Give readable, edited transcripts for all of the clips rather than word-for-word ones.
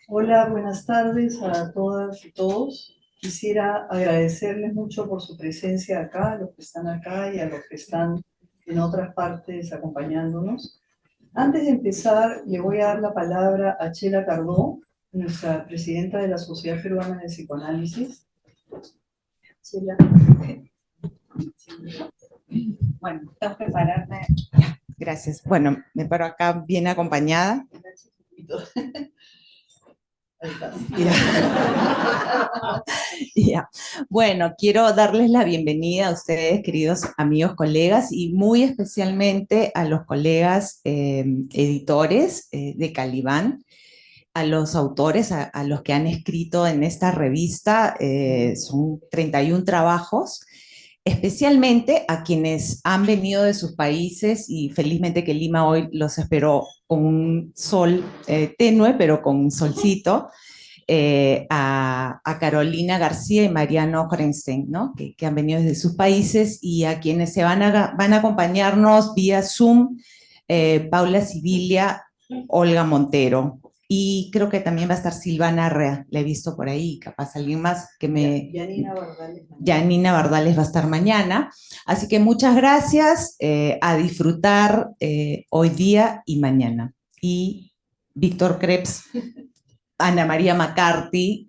Hola, buenas tardes a todas y todos. Quisiera agradecerles mucho por su presencia acá, a los que están acá y a los que están en otras partes acompañándonos. Antes de empezar, le voy a dar la palabra a Chela Cardó, nuestra presidenta de la Sociedad Peruana de Psicoanálisis. Chela. Bueno, tengo que pararme. Gracias. Bueno, me paro acá bien acompañada. Ahí está. Ya. Bueno, quiero darles la bienvenida a ustedes, queridos amigos, colegas, y muy especialmente a los colegas editores de Calibán, a los autores, a los que han escrito en esta revista, son 31 trabajos, especialmente a quienes han venido de sus países y felizmente que Lima hoy los esperó con un sol tenue, pero con un solcito, a Carolina García y Mariano Horenstein, ¿no? Que han venido desde sus países y a quienes van a acompañarnos vía Zoom, Paula Sibilia, Olga Montero. Y creo que también va a estar Silvana Arrea, la he visto por ahí, capaz alguien más que me... Yanina Bardales. Yanina Bardales va a estar mañana. Así que muchas gracias, a disfrutar hoy día y mañana. Y Víctor Krebs, Ana María McCarthy,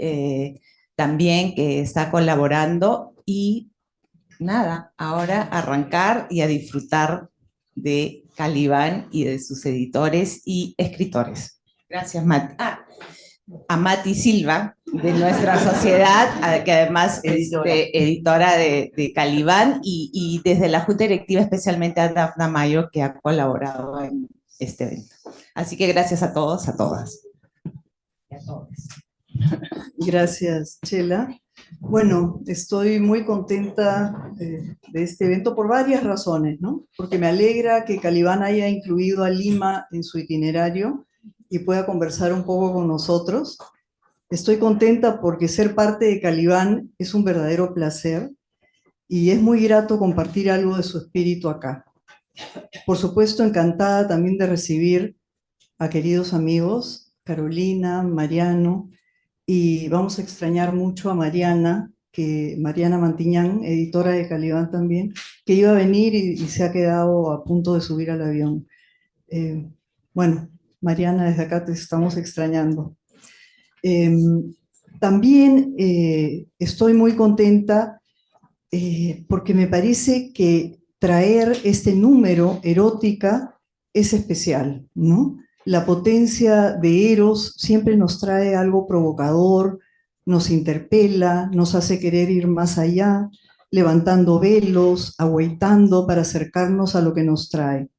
también que está colaborando. Y nada, ahora arrancar y a disfrutar de Calibán y de sus editores y escritores. Gracias, Matt. A Mati Silva, de nuestra sociedad, que además es editora de Calibán, y desde la Junta Directiva especialmente a Dafna Mayo, que ha colaborado en este evento. Así que gracias a todos, a todas. Y a todos. Gracias, Chela. Bueno, estoy muy contenta de este evento por varias razones, ¿no? Porque me alegra que Calibán haya incluido a Lima en su itinerario y pueda conversar un poco con nosotros. Estoy contenta porque ser parte de Calibán es un verdadero placer y es muy grato compartir algo de su espíritu acá. Por supuesto, encantada también de recibir a queridos amigos, Carolina, Mariano, y vamos a extrañar mucho a Mariana, Mariana Mantiñán, editora de Calibán también, que iba a venir y se ha quedado a punto de subir al avión. Eh, bueno, Mariana, desde acá te estamos extrañando. Eh, También estoy muy contenta porque me parece que traer este número, Erótica, es especial, ¿no? La potencia de Eros siempre nos trae algo provocador, nos interpela, nos hace querer ir más allá, levantando velos, agüitando para acercarnos a lo que nos trae.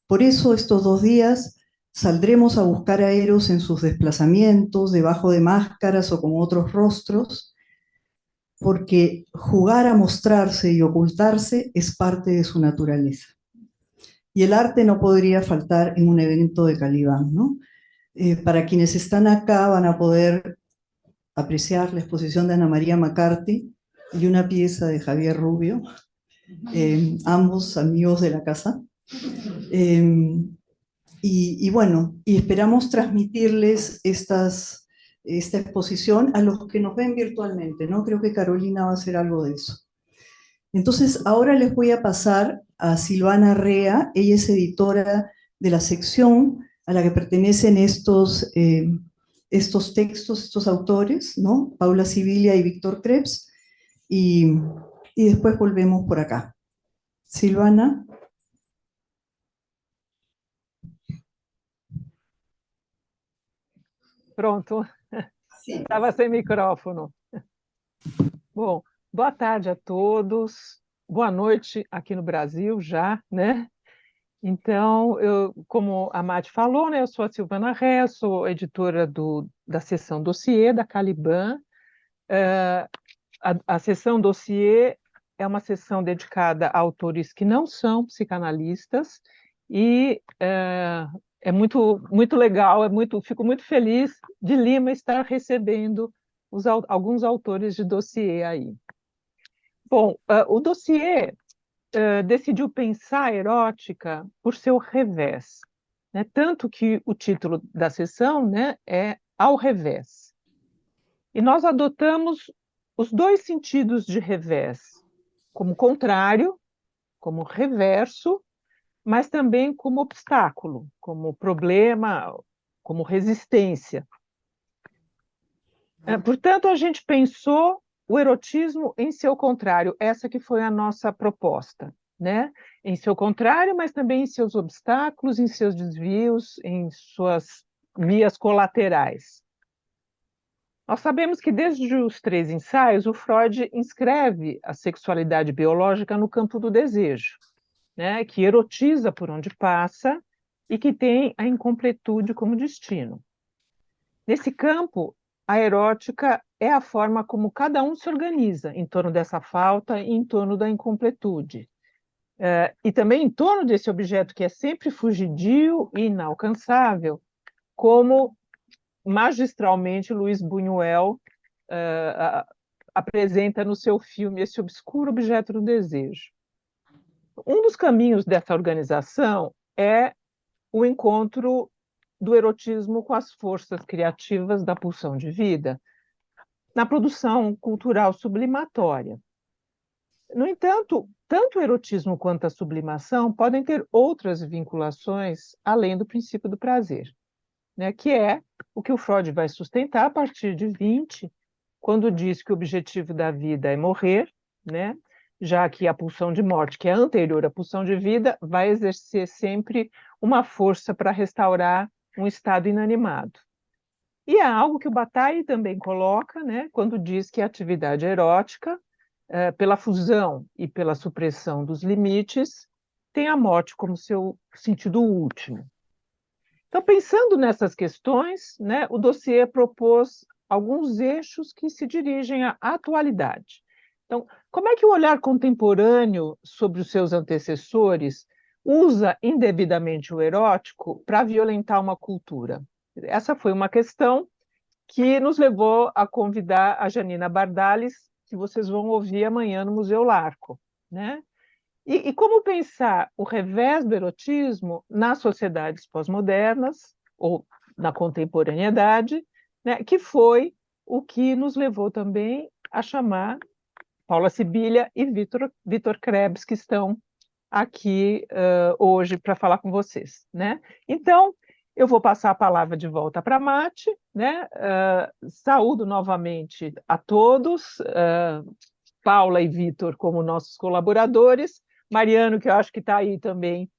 Por eso estos 2 días saldremos a buscar a Eros en sus desplazamientos, debajo de máscaras o con otros rostros, porque jugar a mostrarse y ocultarse es parte de su naturaleza. Y el arte no podría faltar en un evento de Calibán, ¿no? Para quienes están acá van a poder apreciar la exposición de Ana María McCarthy y una pieza de Javier Rubio, ambos amigos de la casa. Y bueno, y esperamos transmitirles esta exposición a los que nos ven virtualmente, ¿no? Creo que Carolina va a hacer algo de eso. Entonces, ahora les voy a pasar a Silvana Rea, ella es editora de la sección a la que pertenecen estos textos, estos autores, ¿no? Paula Sibilia y Víctor Krebs, y, y después volvemos por acá. Silvana. Pronto, Sí. estava sem micrófono. Bom, boa tarde a todos, boa noite aqui no Brasil já, né? Então, como a Mati falou, né, eu sou a Silvana Ré, sou editora da seção Dossiê da Caliban. A seção Dossiê é uma seção dedicada a autores que não são psicanalistas e é muito legal, fico muito feliz de Lima estar recebendo alguns autores de dossiê aí. Bom, o dossiê decidiu pensar a erótica por seu revés, né? Tanto que o título da sessão, né, é ao revés. E nós adotamos os dois sentidos de revés, como contrário, como reverso, mas também como obstáculo, como problema, como resistência. Portanto, a gente pensou o erotismo em seu contrário, essa que foi a nossa proposta, né? Em seu contrário, mas também em seus obstáculos, em seus desvios, em suas vias colaterais. Nós sabemos que desde os 3 ensaios, o Freud inscreve a sexualidade biológica no campo do desejo, né? Que erotiza por onde passa e que tem a incompletude como destino. Nesse campo, a erótica é a forma como cada um se organiza em torno dessa falta e em torno da incompletude. E também em torno desse objeto que é sempre fugidio e inalcançável, como magistralmente Luiz Buñuel apresenta no seu filme esse obscuro objeto do desejo. Um dos caminhos dessa organização é o encontro do erotismo com as forças criativas da pulsão de vida, na produção cultural sublimatória. No entanto, tanto o erotismo quanto a sublimação podem ter outras vinculações além do princípio do prazer, né, que é o que o Freud vai sustentar a partir de 20, quando diz que o objetivo da vida é morrer, né, já que a pulsão de morte, que é anterior à pulsão de vida, vai exercer sempre uma força para restaurar um estado inanimado. E é algo que o Bataille também coloca, né, quando diz que a atividade erótica, pela fusão e pela supressão dos limites, tem a morte como seu sentido último. Então, pensando nessas questões, né, o dossiê propôs alguns eixos que se dirigem à atualidade. Então, como é que o olhar contemporâneo sobre os seus antecessores usa indevidamente o erótico para violentar uma cultura? Essa foi uma questão que nos levou a convidar a Janina Bardales, que vocês vão ouvir amanhã no Museu Larco, né? E como pensar o revés do erotismo nas sociedades pós-modernas, ou na contemporaneidade, né, que foi o que nos levou também a chamar Paula Sibilia e Vitor Krebs, que estão aqui hoje para falar com vocês, né? Então, eu vou passar a palavra de volta para a Mate, né? Saúdo novamente a todos, Paula e Vitor como nossos colaboradores, Mariano, que eu acho que está aí também,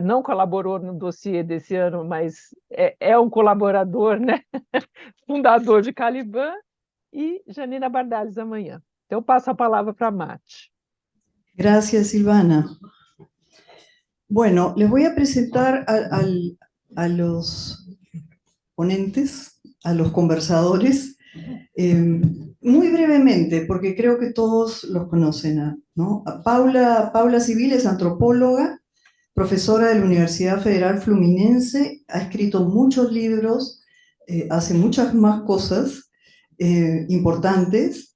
não colaborou no dossiê desse ano, mas é um colaborador, né? Fundador de Caliban, e Janina Bardales amanhã. Então, eu passo a palavra para a Mate. Gracias, Silvana. Bueno, les voy a presentar a los ponentes, a los conversadores, muy brevemente, porque creo que todos los conocen, ¿no? Paula Civil es antropóloga, profesora de la Universidad Federal Fluminense, ha escrito muchos libros, hace muchas más cosas importantes.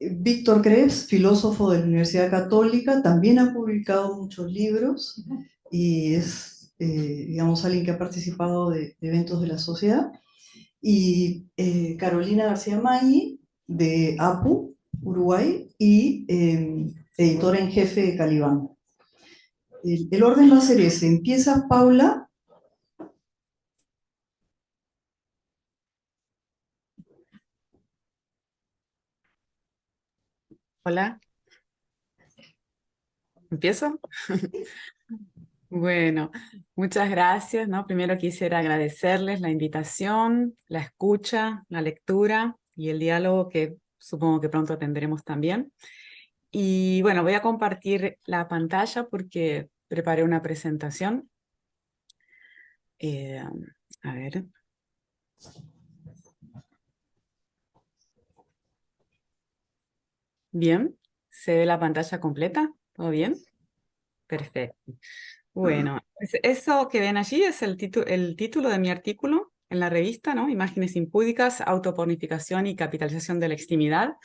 Víctor Krebs, filósofo de la Universidad Católica, también ha publicado muchos libros y es, digamos, alguien que ha participado de eventos de la sociedad. Y Carolina García Maggi, de APU, Uruguay, y editora en jefe de Caliban. El orden va a ser ese. Empieza Paula. Hola, ¿empiezo? Bueno, muchas gracias, ¿no? Primero quisiera agradecerles la invitación, la escucha, la lectura y el diálogo que supongo que pronto tendremos también. Y bueno, voy a compartir la pantalla porque preparé una presentación. A ver. Bien, ¿se ve la pantalla completa? ¿Todo bien? Perfecto. Bueno, eso que ven allí es el título de mi artículo en la revista, ¿no? Imágenes impúdicas, autopornificación y capitalización de la extimidad.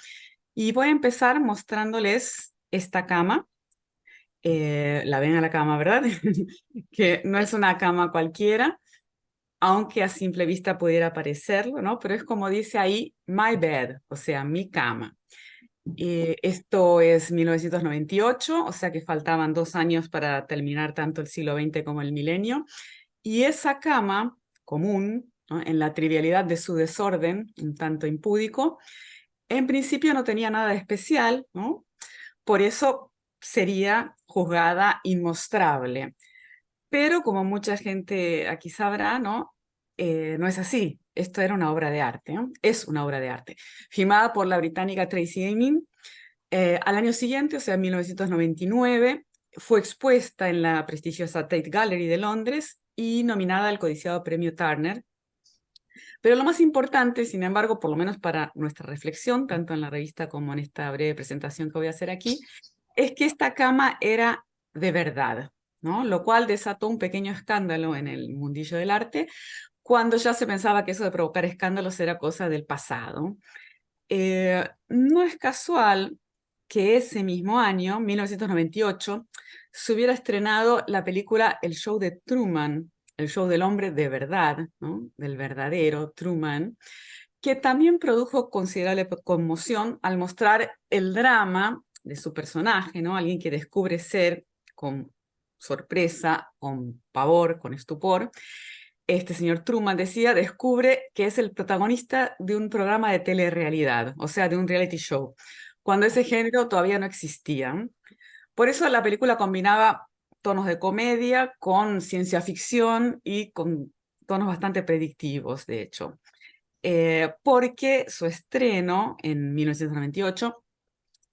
Y voy a empezar mostrándoles esta cama. La ven a la cama, ¿verdad? Que no es una cama cualquiera. aunque a simple vista pudiera parecerlo, ¿no? Pero es como dice ahí, my bed, o sea, mi cama. Esto es 1998, o sea que faltaban 2 años para terminar tanto el siglo XX como el milenio. Y esa cama común, ¿no?, en la trivialidad de su desorden, un tanto impúdico, en principio no tenía nada de especial, ¿no? Por eso sería juzgada inmostrable. Pero como mucha gente aquí sabrá, ¿no? No es así. Esto era una obra de arte, ¿no? Es una obra de arte. Filmada por la británica Tracey Emin, al año siguiente, o sea, en 1999, fue expuesta en la prestigiosa Tate Gallery de Londres y nominada al codiciado premio Turner. Pero lo más importante, sin embargo, por lo menos para nuestra reflexión, tanto en la revista como en esta breve presentación que voy a hacer aquí, es que esta cama era de verdad, ¿no? Lo cual desató un pequeño escándalo en el mundillo del arte, cuando ya se pensaba que eso de provocar escándalos era cosa del pasado. No es casual que ese mismo año, 1998, se hubiera estrenado la película El show de Truman, el show del hombre de verdad, ¿no?, del verdadero Truman, que también produjo considerable conmoción al mostrar el drama de su personaje, ¿no? Alguien que descubre ser con sorpresa, con pavor, con estupor. Este señor Truman, decía, descubre que es el protagonista de un programa de telerrealidad, o sea, de un reality show, cuando ese género todavía no existía. Por eso la película combinaba tonos de comedia con ciencia ficción y con tonos bastante predictivos, de hecho. Porque su estreno en 1998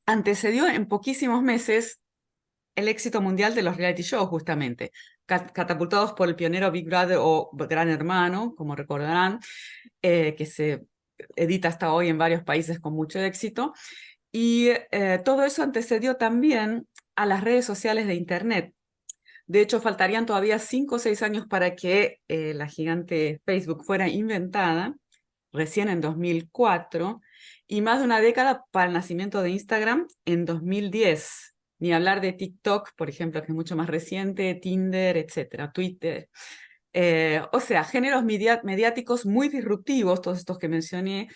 antecedió en poquísimos meses el éxito mundial de los reality shows, justamente, catapultados por el pionero Big Brother o Gran Hermano, como recordarán, que se edita hasta hoy en varios países con mucho éxito. Y todo eso antecedió también a las redes sociales de Internet. De hecho, faltarían todavía 5 o 6 años para que la gigante Facebook fuera inventada, recién en 2004, y más de una década para el nacimiento de Instagram en 2010. Ni hablar de TikTok, por ejemplo, que es mucho más reciente, Tinder, etcétera, Twitter. O sea, géneros mediáticos muy disruptivos, todos estos que mencioné,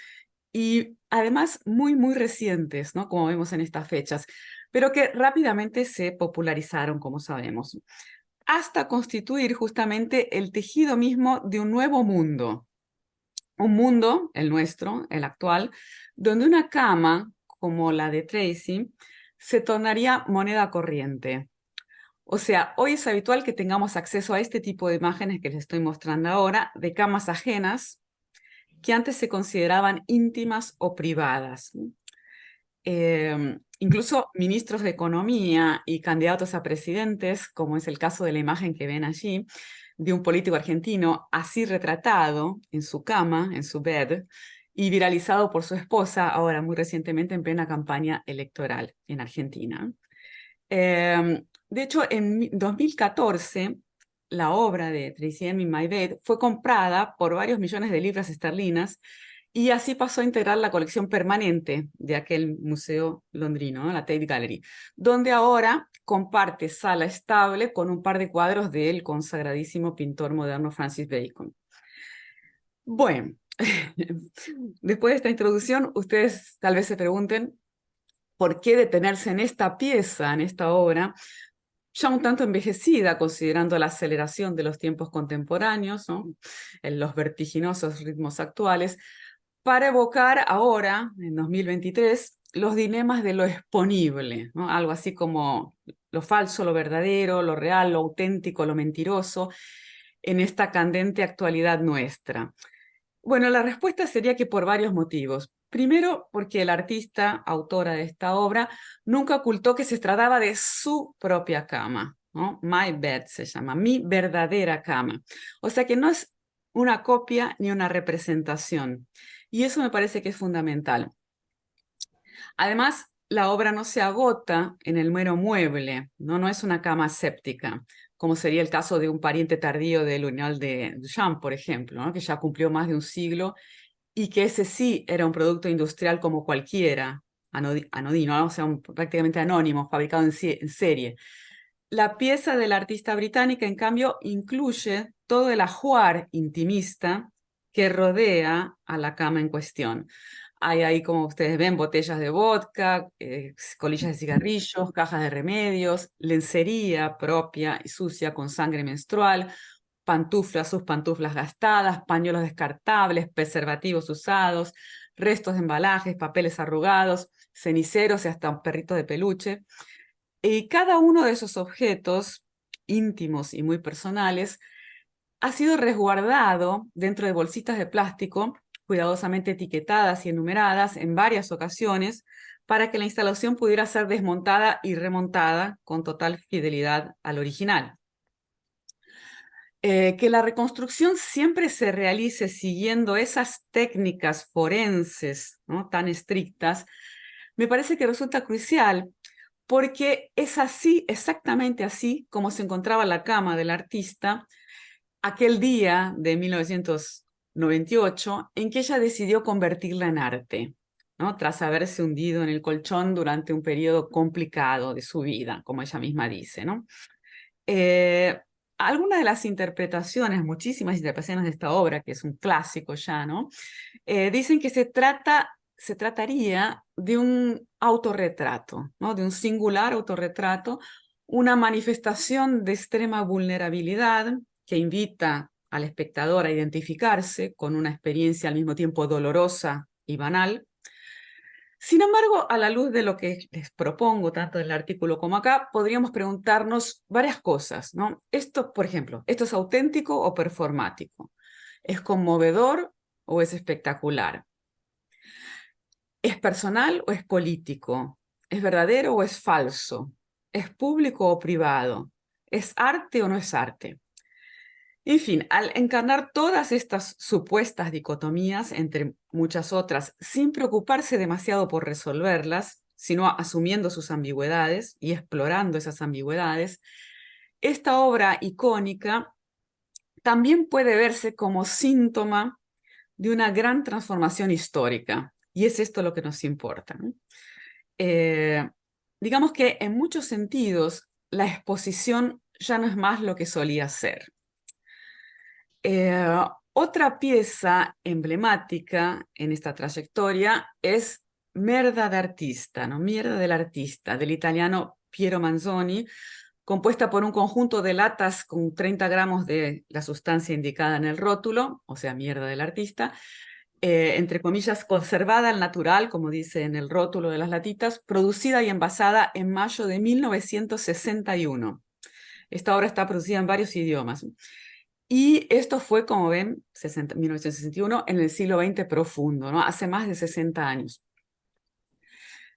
y además muy, muy recientes, ¿no?, como vemos en estas fechas, pero que rápidamente se popularizaron, como sabemos, hasta constituir justamente el tejido mismo de un nuevo mundo. Un mundo, el nuestro, el actual, donde una cama, como la de Tracy, se tornaría moneda corriente. O sea, hoy es habitual que tengamos acceso a este tipo de imágenes que les estoy mostrando ahora, de camas ajenas, que antes se consideraban íntimas o privadas. Incluso ministros de Economía y candidatos a presidentes, como es el caso de la imagen que ven allí, de un político argentino así retratado en su cama, en su bed, y viralizado por su esposa, ahora muy recientemente en plena campaña electoral en Argentina. De hecho, en 2014, la obra de Tracey Emin, My Bed, fue comprada por varios millones de libras esterlinas y así pasó a integrar la colección permanente de aquel museo londrino, ¿no?, la Tate Gallery, donde ahora comparte sala estable con un par de cuadros del consagradísimo pintor moderno Francis Bacon. Bueno, después de esta introducción, ustedes tal vez se pregunten por qué detenerse en esta pieza, en esta obra, ya un tanto envejecida, considerando la aceleración de los tiempos contemporáneos, ¿no?, en los vertiginosos ritmos actuales, para evocar ahora, en 2023, los dilemas de lo exponible, ¿no?, algo así como lo falso, lo verdadero, lo real, lo auténtico, lo mentiroso, en esta candente actualidad nuestra. Bueno, la respuesta sería que por varios motivos. Primero, porque la artista, autora de esta obra, nunca ocultó que se trataba de su propia cama, ¿no? My bed se llama, mi verdadera cama. O sea que no es una copia ni una representación. Y eso me parece que es fundamental. Además, la obra no se agota en el mero mueble, ¿no? No es una cama séptica, como sería el caso de un pariente tardío del Luenal de Duchamp, por ejemplo, ¿no?, que ya cumplió más de un siglo y que ese sí era un producto industrial como cualquiera, anodino, ¿no?, o sea, prácticamente anónimo, fabricado en serie. La pieza de la artista británica, en cambio, incluye todo el ajuar intimista que rodea a la cama en cuestión. Hay ahí, como ustedes ven, botellas de vodka, colillas de cigarrillos, cajas de remedios, lencería propia y sucia con sangre menstrual, pantuflas, sus pantuflas gastadas, pañuelos descartables, preservativos usados, restos de embalajes, papeles arrugados, ceniceros y hasta un perrito de peluche. Y cada uno de esos objetos íntimos y muy personales ha sido resguardado dentro de bolsitas de plástico, cuidadosamente etiquetadas y enumeradas en varias ocasiones, para que la instalación pudiera ser desmontada y remontada con total fidelidad al original. Que la reconstrucción siempre se realice siguiendo esas técnicas forenses, ¿no?, tan estrictas, me parece que resulta crucial, porque es así, exactamente así, como se encontraba la cama del artista aquel día de 1998 en que ella decidió convertirla en arte, ¿no?, tras haberse hundido en el colchón durante un periodo complicado de su vida, como ella misma dice, ¿no? Algunas de las interpretaciones, muchísimas interpretaciones de esta obra, que es un clásico ya, ¿no?, dicen que se trataría de un autorretrato, ¿no?, de un singular autorretrato, una manifestación de extrema vulnerabilidad que invita al espectador a identificarse con una experiencia al mismo tiempo dolorosa y banal. Sin embargo, a la luz de lo que les propongo, tanto en el artículo como acá, podríamos preguntarnos varias cosas, ¿no? Esto, por ejemplo, ¿esto es auténtico o performático? ¿Es conmovedor o es espectacular? ¿Es personal o es político? ¿Es verdadero o es falso? ¿Es público o privado? ¿Es arte o no es arte? En fin, al encarnar todas estas supuestas dicotomías, entre muchas otras, sin preocuparse demasiado por resolverlas, sino asumiendo sus ambigüedades y explorando esas ambigüedades, esta obra icónica también puede verse como síntoma de una gran transformación histórica, y es esto lo que nos importa, ¿no? Digamos que en muchos sentidos la exposición ya no es más lo que solía ser. Otra pieza emblemática en esta trayectoria es Merda d'artista, ¿no?, Mierda del artista, del italiano Piero Manzoni, compuesta por un conjunto de latas con 30 gramos de la sustancia indicada en el rótulo, o sea, mierda del artista, entre comillas, conservada al natural, como dice en el rótulo de las latitas, producida y envasada en mayo de 1961. Esta obra está producida en varios idiomas. Y esto fue, como ven, 1961, en el siglo XX profundo, ¿no?, hace más de 60 años.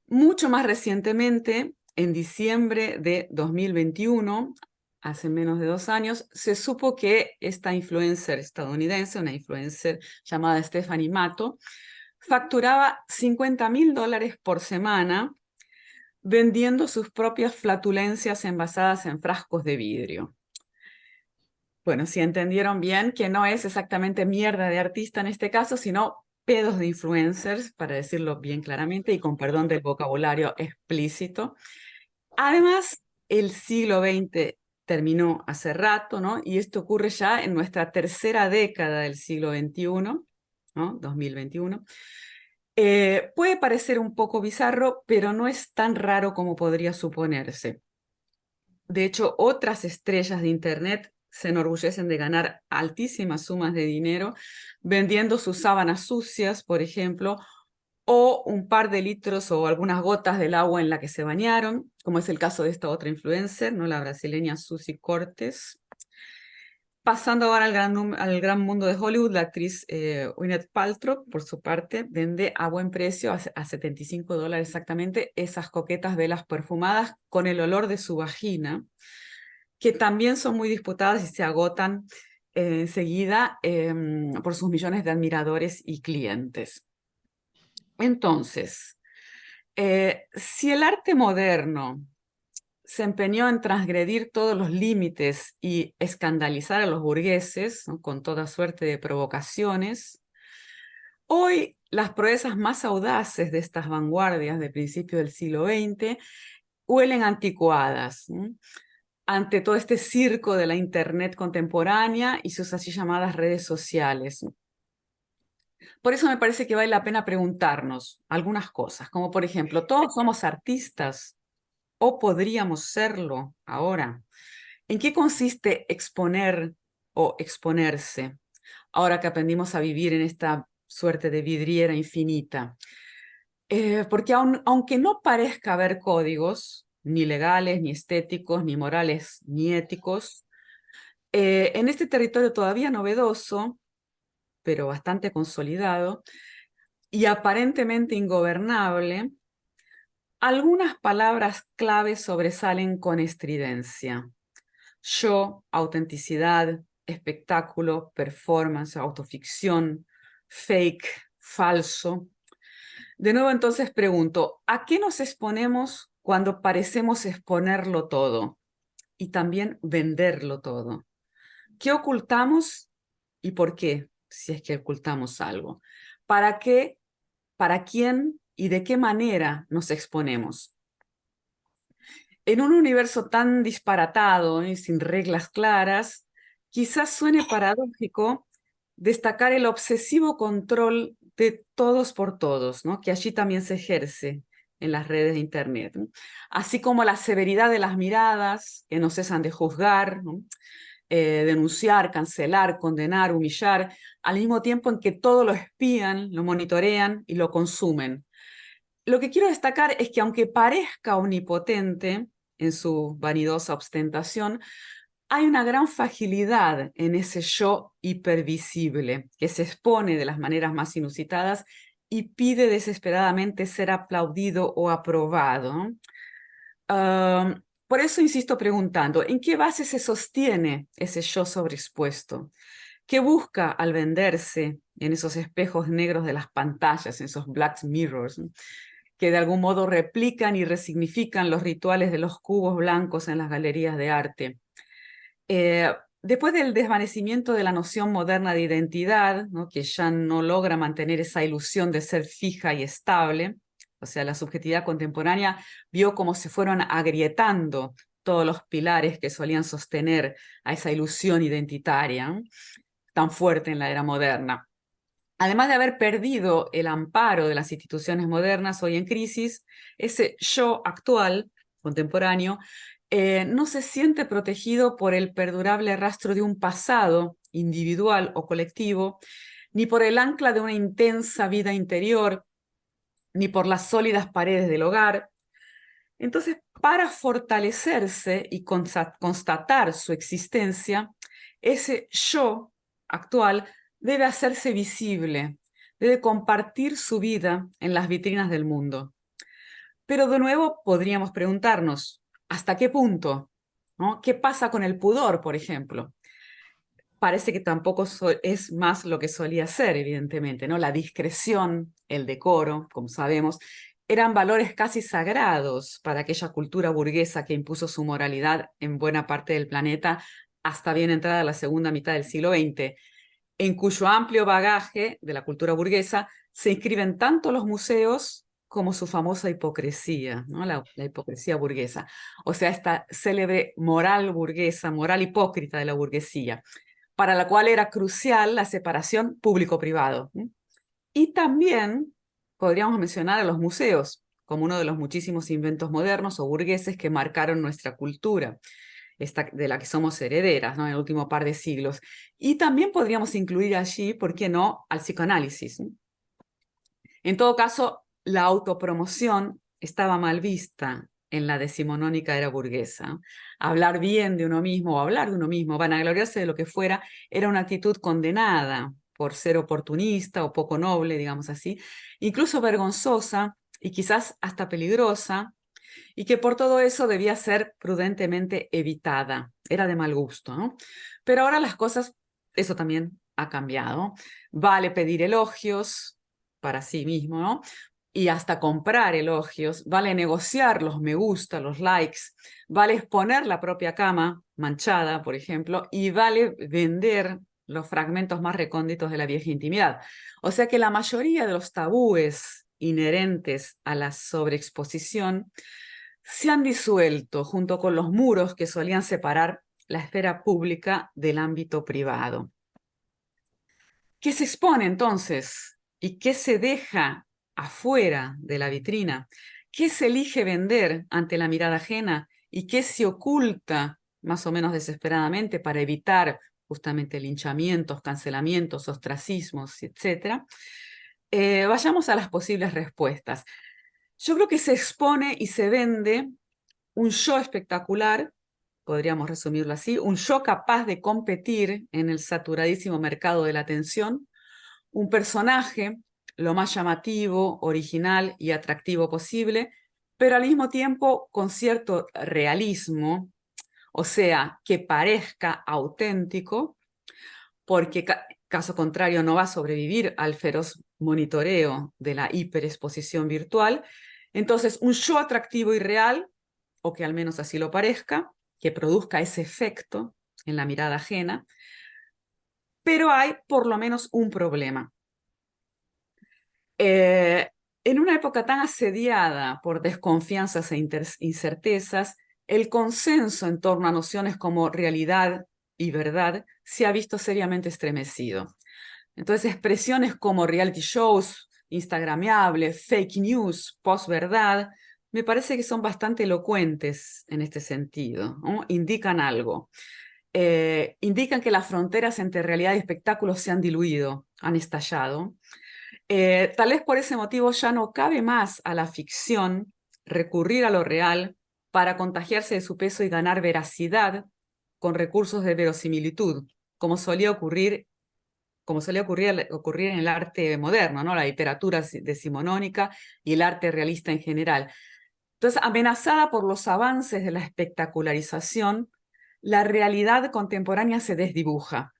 Mucho más recientemente, en diciembre de 2021, hace menos de 2 años, se supo que esta influencer estadounidense, una influencer llamada Stephanie Matto, facturaba $50.000 por semana vendiendo sus propias flatulencias envasadas en frascos de vidrio. Bueno, si entendieron bien que no es exactamente mierda de artista en este caso, sino pedos de influencers, para decirlo bien claramente y con perdón del vocabulario explícito. Además, el siglo XX terminó hace rato, ¿no?, y esto ocurre ya en nuestra tercera década del siglo XXI, ¿no?, 2021. Puede parecer un poco bizarro, pero no es tan raro como podría suponerse. De hecho, otras estrellas de Internet se enorgullecen de ganar altísimas sumas de dinero vendiendo sus sábanas sucias, por ejemplo, o un par de litros o algunas gotas del agua en la que se bañaron, como es el caso de esta otra influencer, ¿no?, la brasileña Suzy Cortes. Pasando ahora al gran mundo de Hollywood, la actriz Gwyneth Paltrow, por su parte, vende a buen precio, a $75 exactamente, esas coquetas velas perfumadas con el olor de su vagina, que también son muy disputadas y se agotan enseguida por sus millones de admiradores y clientes. Entonces, si el arte moderno se empeñó en transgredir todos los límites y escandalizar a los burgueses, ¿no?, con toda suerte de provocaciones, hoy las proezas más audaces de estas vanguardias de principios del siglo XX huelen anticuadas, ¿no? ante todo este circo de la Internet contemporánea y sus así llamadas redes sociales. Por eso me parece que vale la pena preguntarnos algunas cosas, como por ejemplo, ¿todos somos artistas o podríamos serlo ahora? ¿En qué consiste exponer o exponerse, ahora que aprendimos a vivir en esta suerte de vidriera infinita? Porque aunque no parezca haber códigos, ni legales, ni estéticos, ni morales, ni éticos, en este territorio todavía novedoso, pero bastante consolidado, y aparentemente ingobernable, algunas palabras clave sobresalen con estridencia. Yo, autenticidad, espectáculo, performance, autoficción, fake, falso. De nuevo entonces pregunto, ¿a qué nos exponemos cuando parecemos exponerlo todo y también venderlo todo? ¿Qué ocultamos y por qué, si es que ocultamos algo? ¿Para qué, para quién y de qué manera nos exponemos? En un universo tan disparatado y sin reglas claras, quizás suene paradójico destacar el obsesivo control de todos por todos, ¿no? Que allí también se ejerce en las redes de Internet, ¿no? Así como la severidad de las miradas que no cesan de juzgar, ¿no? Denunciar, cancelar, condenar, humillar, al mismo tiempo en que todo lo espían, lo monitorean y lo consumen. Lo que quiero destacar es que aunque parezca omnipotente en su vanidosa ostentación, hay una gran fragilidad en ese yo hipervisible que se expone de las maneras más inusitadas y pide desesperadamente ser aplaudido o aprobado. Por eso insisto preguntando, ¿en qué base se sostiene ese yo sobreexpuesto? ¿Qué busca al venderse en esos espejos negros de las pantallas, en esos black mirrors, ¿no? Que de algún modo replican y resignifican los rituales de los cubos blancos en las galerías de arte? Después del desvanecimiento de la noción moderna de identidad, ¿no? Que ya no logra mantener esa ilusión de ser fija y estable, o sea, la subjetividad contemporánea vio cómo se fueron agrietando todos los pilares que solían sostener a esa ilusión identitaria, ¿no? Tan fuerte en la era moderna. Además de haber perdido el amparo de las instituciones modernas hoy en crisis, ese yo actual, contemporáneo, no se siente protegido por el perdurable rastro de un pasado individual o colectivo, ni por el ancla de una intensa vida interior, ni por las sólidas paredes del hogar. Entonces, para fortalecerse y constatar su existencia, ese yo actual debe hacerse visible, debe compartir su vida en las vitrinas del mundo. Pero de nuevo podríamos preguntarnos, ¿hasta qué punto? ¿No? ¿Qué pasa con el pudor, por ejemplo? Parece que tampoco es más lo que solía ser, evidentemente, ¿no? La discreción, el decoro, como sabemos, eran valores casi sagrados para aquella cultura burguesa que impuso su moralidad en buena parte del planeta hasta bien entrada la segunda mitad del siglo XX, en cuyo amplio bagaje de la cultura burguesa se inscriben tanto los museos como su famosa hipocresía, ¿no? La hipocresía burguesa, o sea, esta célebre moral burguesa, moral hipócrita de la burguesía, para la cual era crucial la separación público-privado. Y también podríamos mencionar a los museos como uno de los muchísimos inventos modernos o burgueses que marcaron nuestra cultura, esta de la que somos herederas, ¿no? En el último par de siglos. Y también podríamos incluir allí, ¿por qué no?, al psicoanálisis. En todo caso, la autopromoción estaba mal vista en la decimonónica era burguesa. Hablar bien de uno mismo o hablar de uno mismo, vanagloriarse de lo que fuera, era una actitud condenada por ser oportunista o poco noble, digamos así, incluso vergonzosa y quizás hasta peligrosa, y que por todo eso debía ser prudentemente evitada. Era de mal gusto, ¿no? Pero ahora las cosas, eso también ha cambiado. Vale pedir elogios para sí mismo, ¿no? Y hasta comprar elogios, vale negociar los me gusta, los likes, vale exponer la propia cama manchada, por ejemplo, y vale vender los fragmentos más recónditos de la vieja intimidad. O sea que la mayoría de los tabúes inherentes a la sobreexposición se han disuelto junto con los muros que solían separar la esfera pública del ámbito privado. ¿Qué se expone entonces? ¿Y qué se deja afuera de la vitrina? ¿Qué se elige vender ante la mirada ajena? ¿Y qué se oculta más o menos desesperadamente para evitar justamente linchamientos, cancelamientos, ostracismos, etcétera? Vayamos a las posibles respuestas. Yo creo que se expone y se vende un yo espectacular, podríamos resumirlo así, un yo capaz de competir en el saturadísimo mercado de la atención, un personaje lo más llamativo, original y atractivo posible, pero al mismo tiempo con cierto realismo, o sea, que parezca auténtico, porque caso contrario no va a sobrevivir al feroz monitoreo de la hiperexposición virtual. Entonces, un yo atractivo y real, o que al menos así lo parezca, que produzca ese efecto en la mirada ajena, pero hay por lo menos un problema. En una época tan asediada por desconfianzas e incertezas, el consenso en torno a nociones como realidad y verdad se ha visto seriamente estremecido. Entonces, expresiones como reality shows, instagramiables, fake news, posverdad, me parece que son bastante elocuentes en este sentido, ¿no? Indican algo. Indican que las fronteras entre realidad y espectáculo se han diluido, han estallado. Tal vez por ese motivo ya no cabe más a la ficción recurrir a lo real para contagiarse de su peso y ganar veracidad con recursos de verosimilitud, como solía ocurrir en el arte moderno, ¿no? La literatura decimonónica y el arte realista en general. Entonces, amenazada por los avances de la espectacularización, la realidad contemporánea se desdibuja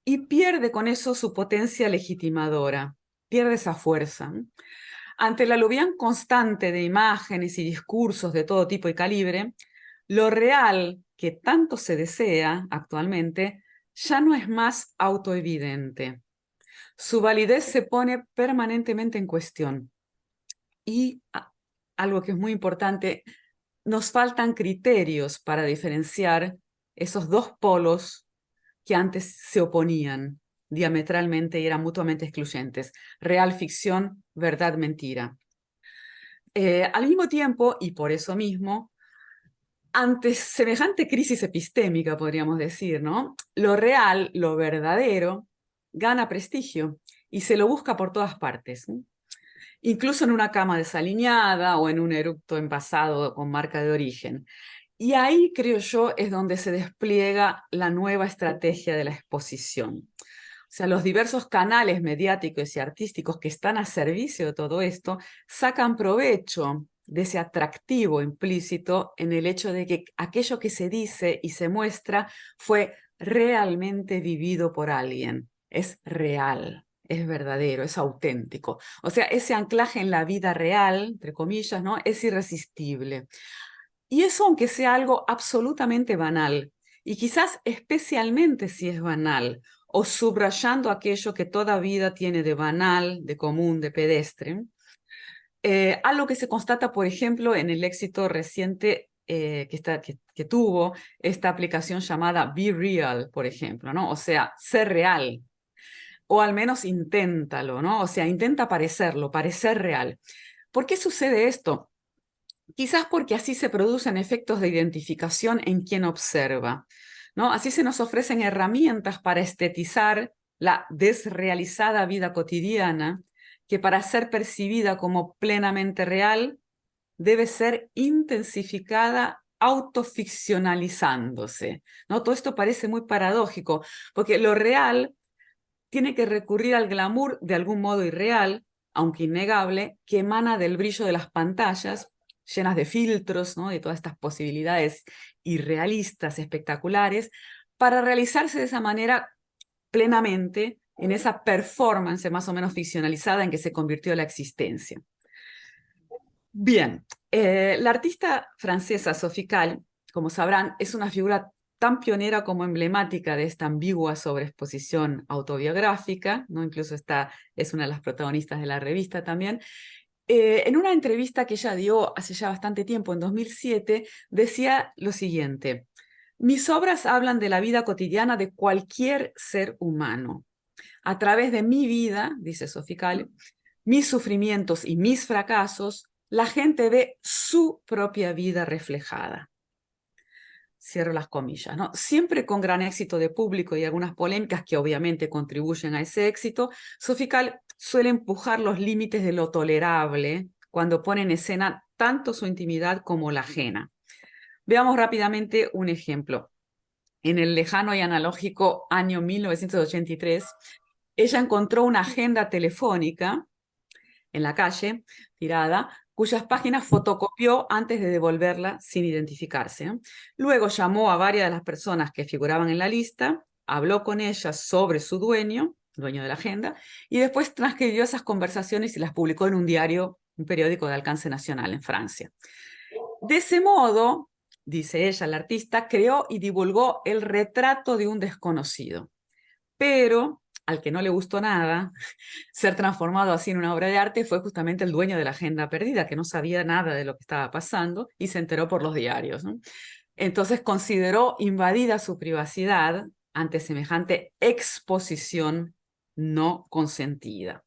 y pierde con eso su potencia legitimadora, pierde esa fuerza. Ante la aluvión constante de imágenes y discursos de todo tipo y calibre, lo real que tanto se desea actualmente ya no es más autoevidente. Su validez se pone permanentemente en cuestión. Y algo que es muy importante, nos faltan criterios para diferenciar esos dos polos que antes se oponían diametralmente y eran mutuamente excluyentes. Real ficción, verdad mentira. Al mismo tiempo, y por eso mismo, ante semejante crisis epistémica, podríamos decir, ¿no? Lo real, lo verdadero, gana prestigio y se lo busca por todas partes, ¿no? Incluso en una cama desaliñada o en un eructo envasado con marca de origen. Y ahí, creo yo, es donde se despliega la nueva estrategia de la exposición. O sea, los diversos canales mediáticos y artísticos que están a servicio de todo esto sacan provecho de ese atractivo implícito en el hecho de que aquello que se dice y se muestra fue realmente vivido por alguien. Es real, es verdadero, es auténtico. O sea, ese anclaje en la vida real, entre comillas, ¿no? Es irresistible. Y eso, aunque sea algo absolutamente banal, y quizás especialmente si es banal, o subrayando aquello que toda vida tiene de banal, de común, de pedestre, algo que se constata, por ejemplo, en el éxito reciente que tuvo esta aplicación llamada Be Real, por ejemplo, ¿no? O sea, ser real, o al menos inténtalo, ¿no? O sea, intenta parecerlo, parecer real. ¿Por qué sucede esto? Quizás porque así se producen efectos de identificación en quien observa, ¿no? Así se nos ofrecen herramientas para estetizar la desrealizada vida cotidiana, que para ser percibida como plenamente real, debe ser intensificada autoficcionalizándose, ¿no? Todo esto parece muy paradójico, porque lo real tiene que recurrir al glamour de algún modo irreal, aunque innegable, que emana del brillo de las pantallas, llenas de filtros, ¿no? De todas estas posibilidades irrealistas, espectaculares, para realizarse de esa manera plenamente en esa performance más o menos ficcionalizada en que se convirtió la existencia. Bien, la artista francesa Sophie Calle, como sabrán, es una figura tan pionera como emblemática de esta ambigua sobreexposición autobiográfica, ¿no? Incluso es una de las protagonistas de la revista también, En una entrevista que ella dio hace ya bastante tiempo, en 2007, decía lo siguiente: mis obras hablan de la vida cotidiana de cualquier ser humano. A través de mi vida, dice Sofical, mis sufrimientos y mis fracasos, la gente ve su propia vida reflejada. Cierro las comillas, ¿no? Siempre con gran éxito de público y algunas polémicas que obviamente contribuyen a ese éxito, Sofical suele empujar los límites de lo tolerable cuando pone en escena tanto su intimidad como la ajena. Veamos rápidamente un ejemplo. En el lejano y analógico año 1983, ella encontró una agenda telefónica en la calle, tirada, cuyas páginas fotocopió antes de devolverla sin identificarse. Luego llamó a varias de las personas que figuraban en la lista, habló con ellas sobre su dueño de la agenda, y después transcribió esas conversaciones y las publicó en un diario, un periódico de alcance nacional en Francia. De ese modo, dice ella, la artista, creó y divulgó el retrato de un desconocido. Pero al que no le gustó nada ser transformado así en una obra de arte fue justamente el dueño de la agenda perdida, que no sabía nada de lo que estaba pasando y se enteró por los diarios, ¿no? Entonces consideró invadida su privacidad ante semejante exposición no consentida.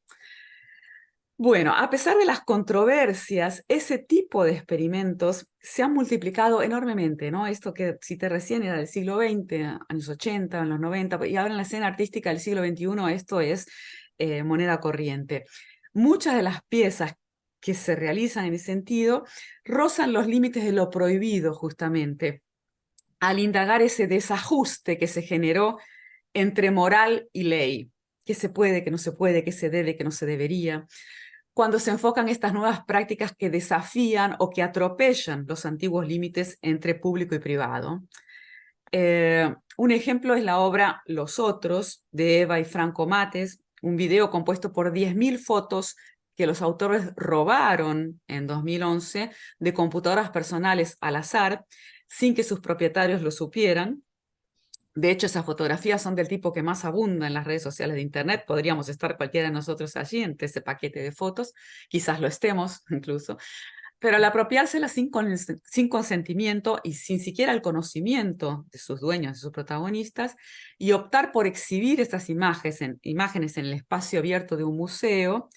Bueno, a pesar de las controversias, ese tipo de experimentos se han multiplicado enormemente, ¿no? Esto que cité recién era del siglo XX, años 80, en los 90, y ahora en la escena artística del siglo XXI esto es moneda corriente. Muchas de las piezas que se realizan en ese sentido rozan los límites de lo prohibido, justamente, al indagar ese desajuste que se generó entre moral y ley. ¿Qué se puede, qué no se puede, qué se debe, qué no se debería? Cuando se enfocan estas nuevas prácticas que desafían o que atropellan los antiguos límites entre público y privado. Un ejemplo es la obra Los Otros, de Eva y Franco Mates, un video compuesto por 10.000 fotos que los autores robaron en 2011 de computadoras personales al azar, sin que sus propietarios lo supieran. De hecho, esas fotografías son del tipo que más abunda en las redes sociales de Internet. Podríamos estar cualquiera de nosotros allí entre ese paquete de fotos, quizás lo estemos incluso, pero al apropiárselas sin consentimiento y sin siquiera el conocimiento de sus dueños, de sus protagonistas, y optar por exhibir estas imágenes en el espacio abierto de un museo,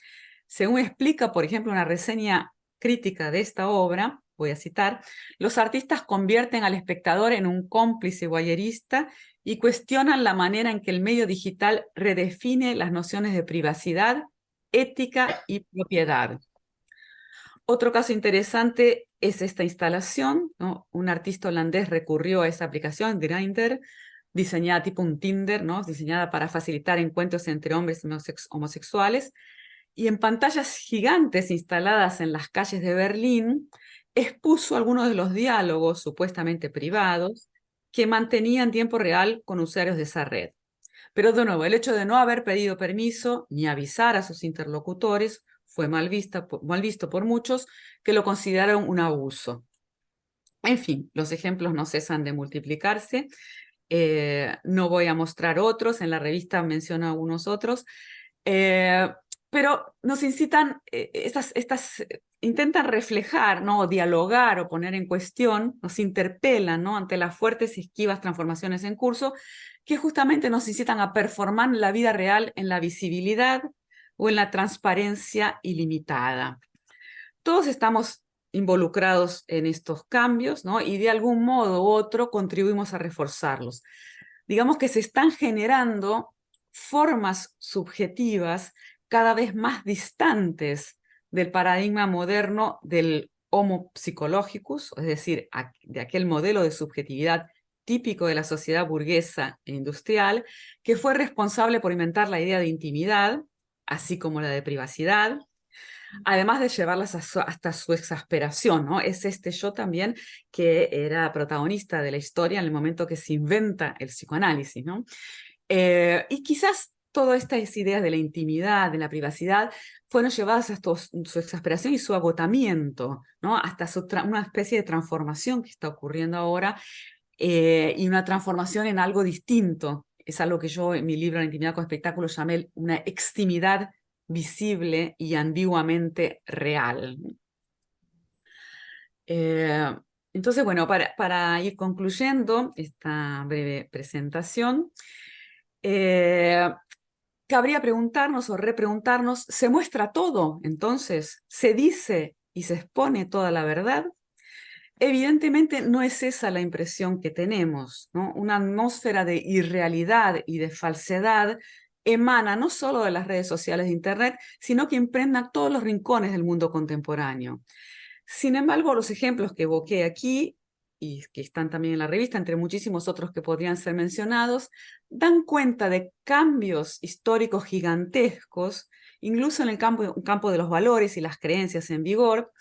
según explica, por ejemplo, una reseña crítica de esta obra, voy a citar: los artistas convierten al espectador en un cómplice voyerista y cuestionan la manera en que el medio digital redefine las nociones de privacidad, ética y propiedad. Otro caso interesante es esta instalación, ¿no? Un artista holandés recurrió a esa aplicación, Grindr, diseñada tipo un Tinder, ¿no? Diseñada para facilitar encuentros entre hombres homosexuales, y en pantallas gigantes instaladas en las calles de Berlín, expuso algunos de los diálogos supuestamente privados que mantenía en tiempo real con usuarios de esa red. Pero de nuevo, el hecho de no haber pedido permiso ni avisar a sus interlocutores fue mal visto por muchos que lo consideraron un abuso. En fin, los ejemplos no cesan de multiplicarse. No voy a mostrar otros, en la revista menciono algunos otros, pero nos incitan, intentan reflejar, ¿no? O dialogar o poner en cuestión, nos interpelan, ¿no? Ante las fuertes y esquivas transformaciones en curso, que justamente nos incitan a performar la vida real en la visibilidad o en la transparencia ilimitada. Todos estamos involucrados en estos cambios, ¿no? Y de algún modo u otro contribuimos a reforzarlos. Digamos que se están generando formas subjetivas cada vez más distantes del paradigma moderno del homo psychologicus, es decir, de aquel modelo de subjetividad típico de la sociedad burguesa e industrial, que fue responsable por inventar la idea de intimidad, así como la de privacidad, además de llevarlas hasta su exasperación, ¿no? Es este yo también que era protagonista de la historia en el momento que se inventa el psicoanálisis, ¿no? Y quizás todas estas ideas de la intimidad, de la privacidad, fueron llevadas hasta su exasperación y su agotamiento, ¿no? Hasta una especie de transformación que está ocurriendo ahora, y una transformación en algo distinto. Es algo que yo en mi libro La intimidad con espectáculo llamé una extimidad visible y ambiguamente real. Entonces, bueno, para ir concluyendo esta breve presentación, cabría preguntarnos o repreguntarnos, ¿se muestra todo entonces? ¿Se dice y se expone toda la verdad? Evidentemente no es esa la impresión que tenemos, ¿no? Una atmósfera de irrealidad y de falsedad emana no solo de las redes sociales de Internet, sino que impregna todos los rincones del mundo contemporáneo. Sin embargo, los ejemplos que evoqué aquí, y que están también en la revista, entre muchísimos otros que podrían ser mencionados, dan cuenta de cambios históricos gigantescos, incluso en el campo de los valores y las creencias en vigor.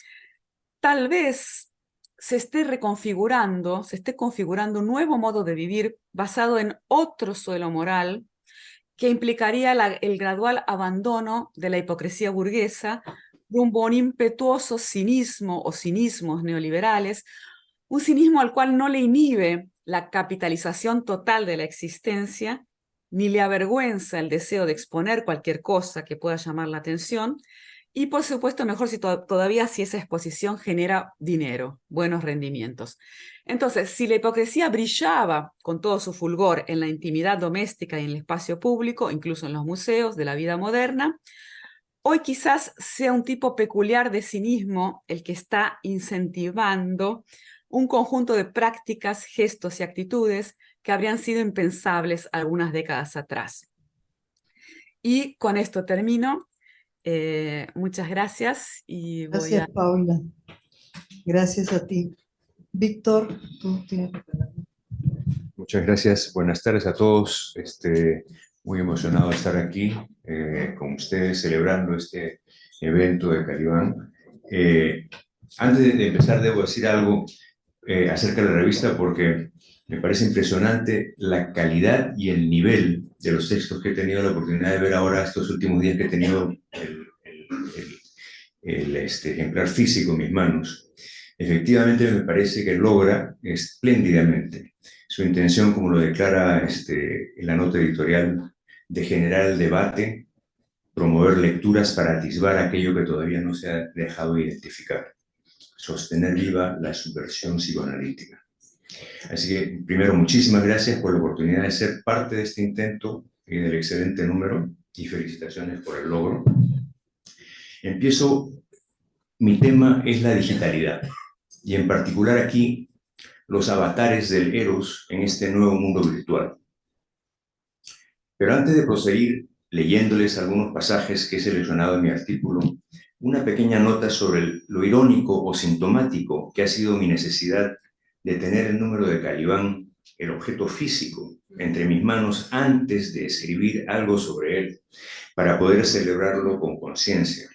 Tal vez se esté configurando un nuevo modo de vivir basado en otro suelo moral que implicaría el gradual abandono de la hipocresía burguesa rumbo a un impetuoso cinismo o cinismos neoliberales, un cinismo al cual no le inhibe la capitalización total de la existencia, ni le avergüenza el deseo de exponer cualquier cosa que pueda llamar la atención, y por supuesto mejor si todavía si esa exposición genera dinero, buenos rendimientos. Entonces, si la hipocresía brillaba con todo su fulgor en la intimidad doméstica y en el espacio público, incluso en los museos de la vida moderna, hoy quizás sea un tipo peculiar de cinismo el que está incentivando un conjunto de prácticas, gestos y actitudes que habrían sido impensables algunas décadas atrás. Y con esto termino. Muchas gracias y voy Gracias, Paula. Gracias a ti. Víctor, tú tienes la palabra. Muchas gracias. Buenas tardes a todos. Muy emocionado de estar aquí con ustedes celebrando este evento de Calibán. Antes de empezar, debo decir algo acerca de la revista porque me parece impresionante la calidad y el nivel de los textos que he tenido la oportunidad de ver ahora estos últimos días que he tenido el ejemplar físico en mis manos. Efectivamente, me parece que logra espléndidamente su intención, como lo declara en la nota editorial, de generar el debate, promover lecturas para atisbar aquello que todavía no se ha dejado identificar, sostener viva la subversión psicoanalítica. Así que, primero, muchísimas gracias por la oportunidad de ser parte de este intento y del excelente número, y felicitaciones por el logro. Empiezo, mi tema es la digitalidad, y en particular aquí, los avatares del Eros en este nuevo mundo virtual. Pero antes de proseguir leyéndoles algunos pasajes que he seleccionado en mi artículo, una pequeña nota sobre lo irónico o sintomático que ha sido mi necesidad de tener el número de Calibán, el objeto físico, entre mis manos antes de escribir algo sobre él, para poder celebrarlo con conciencia.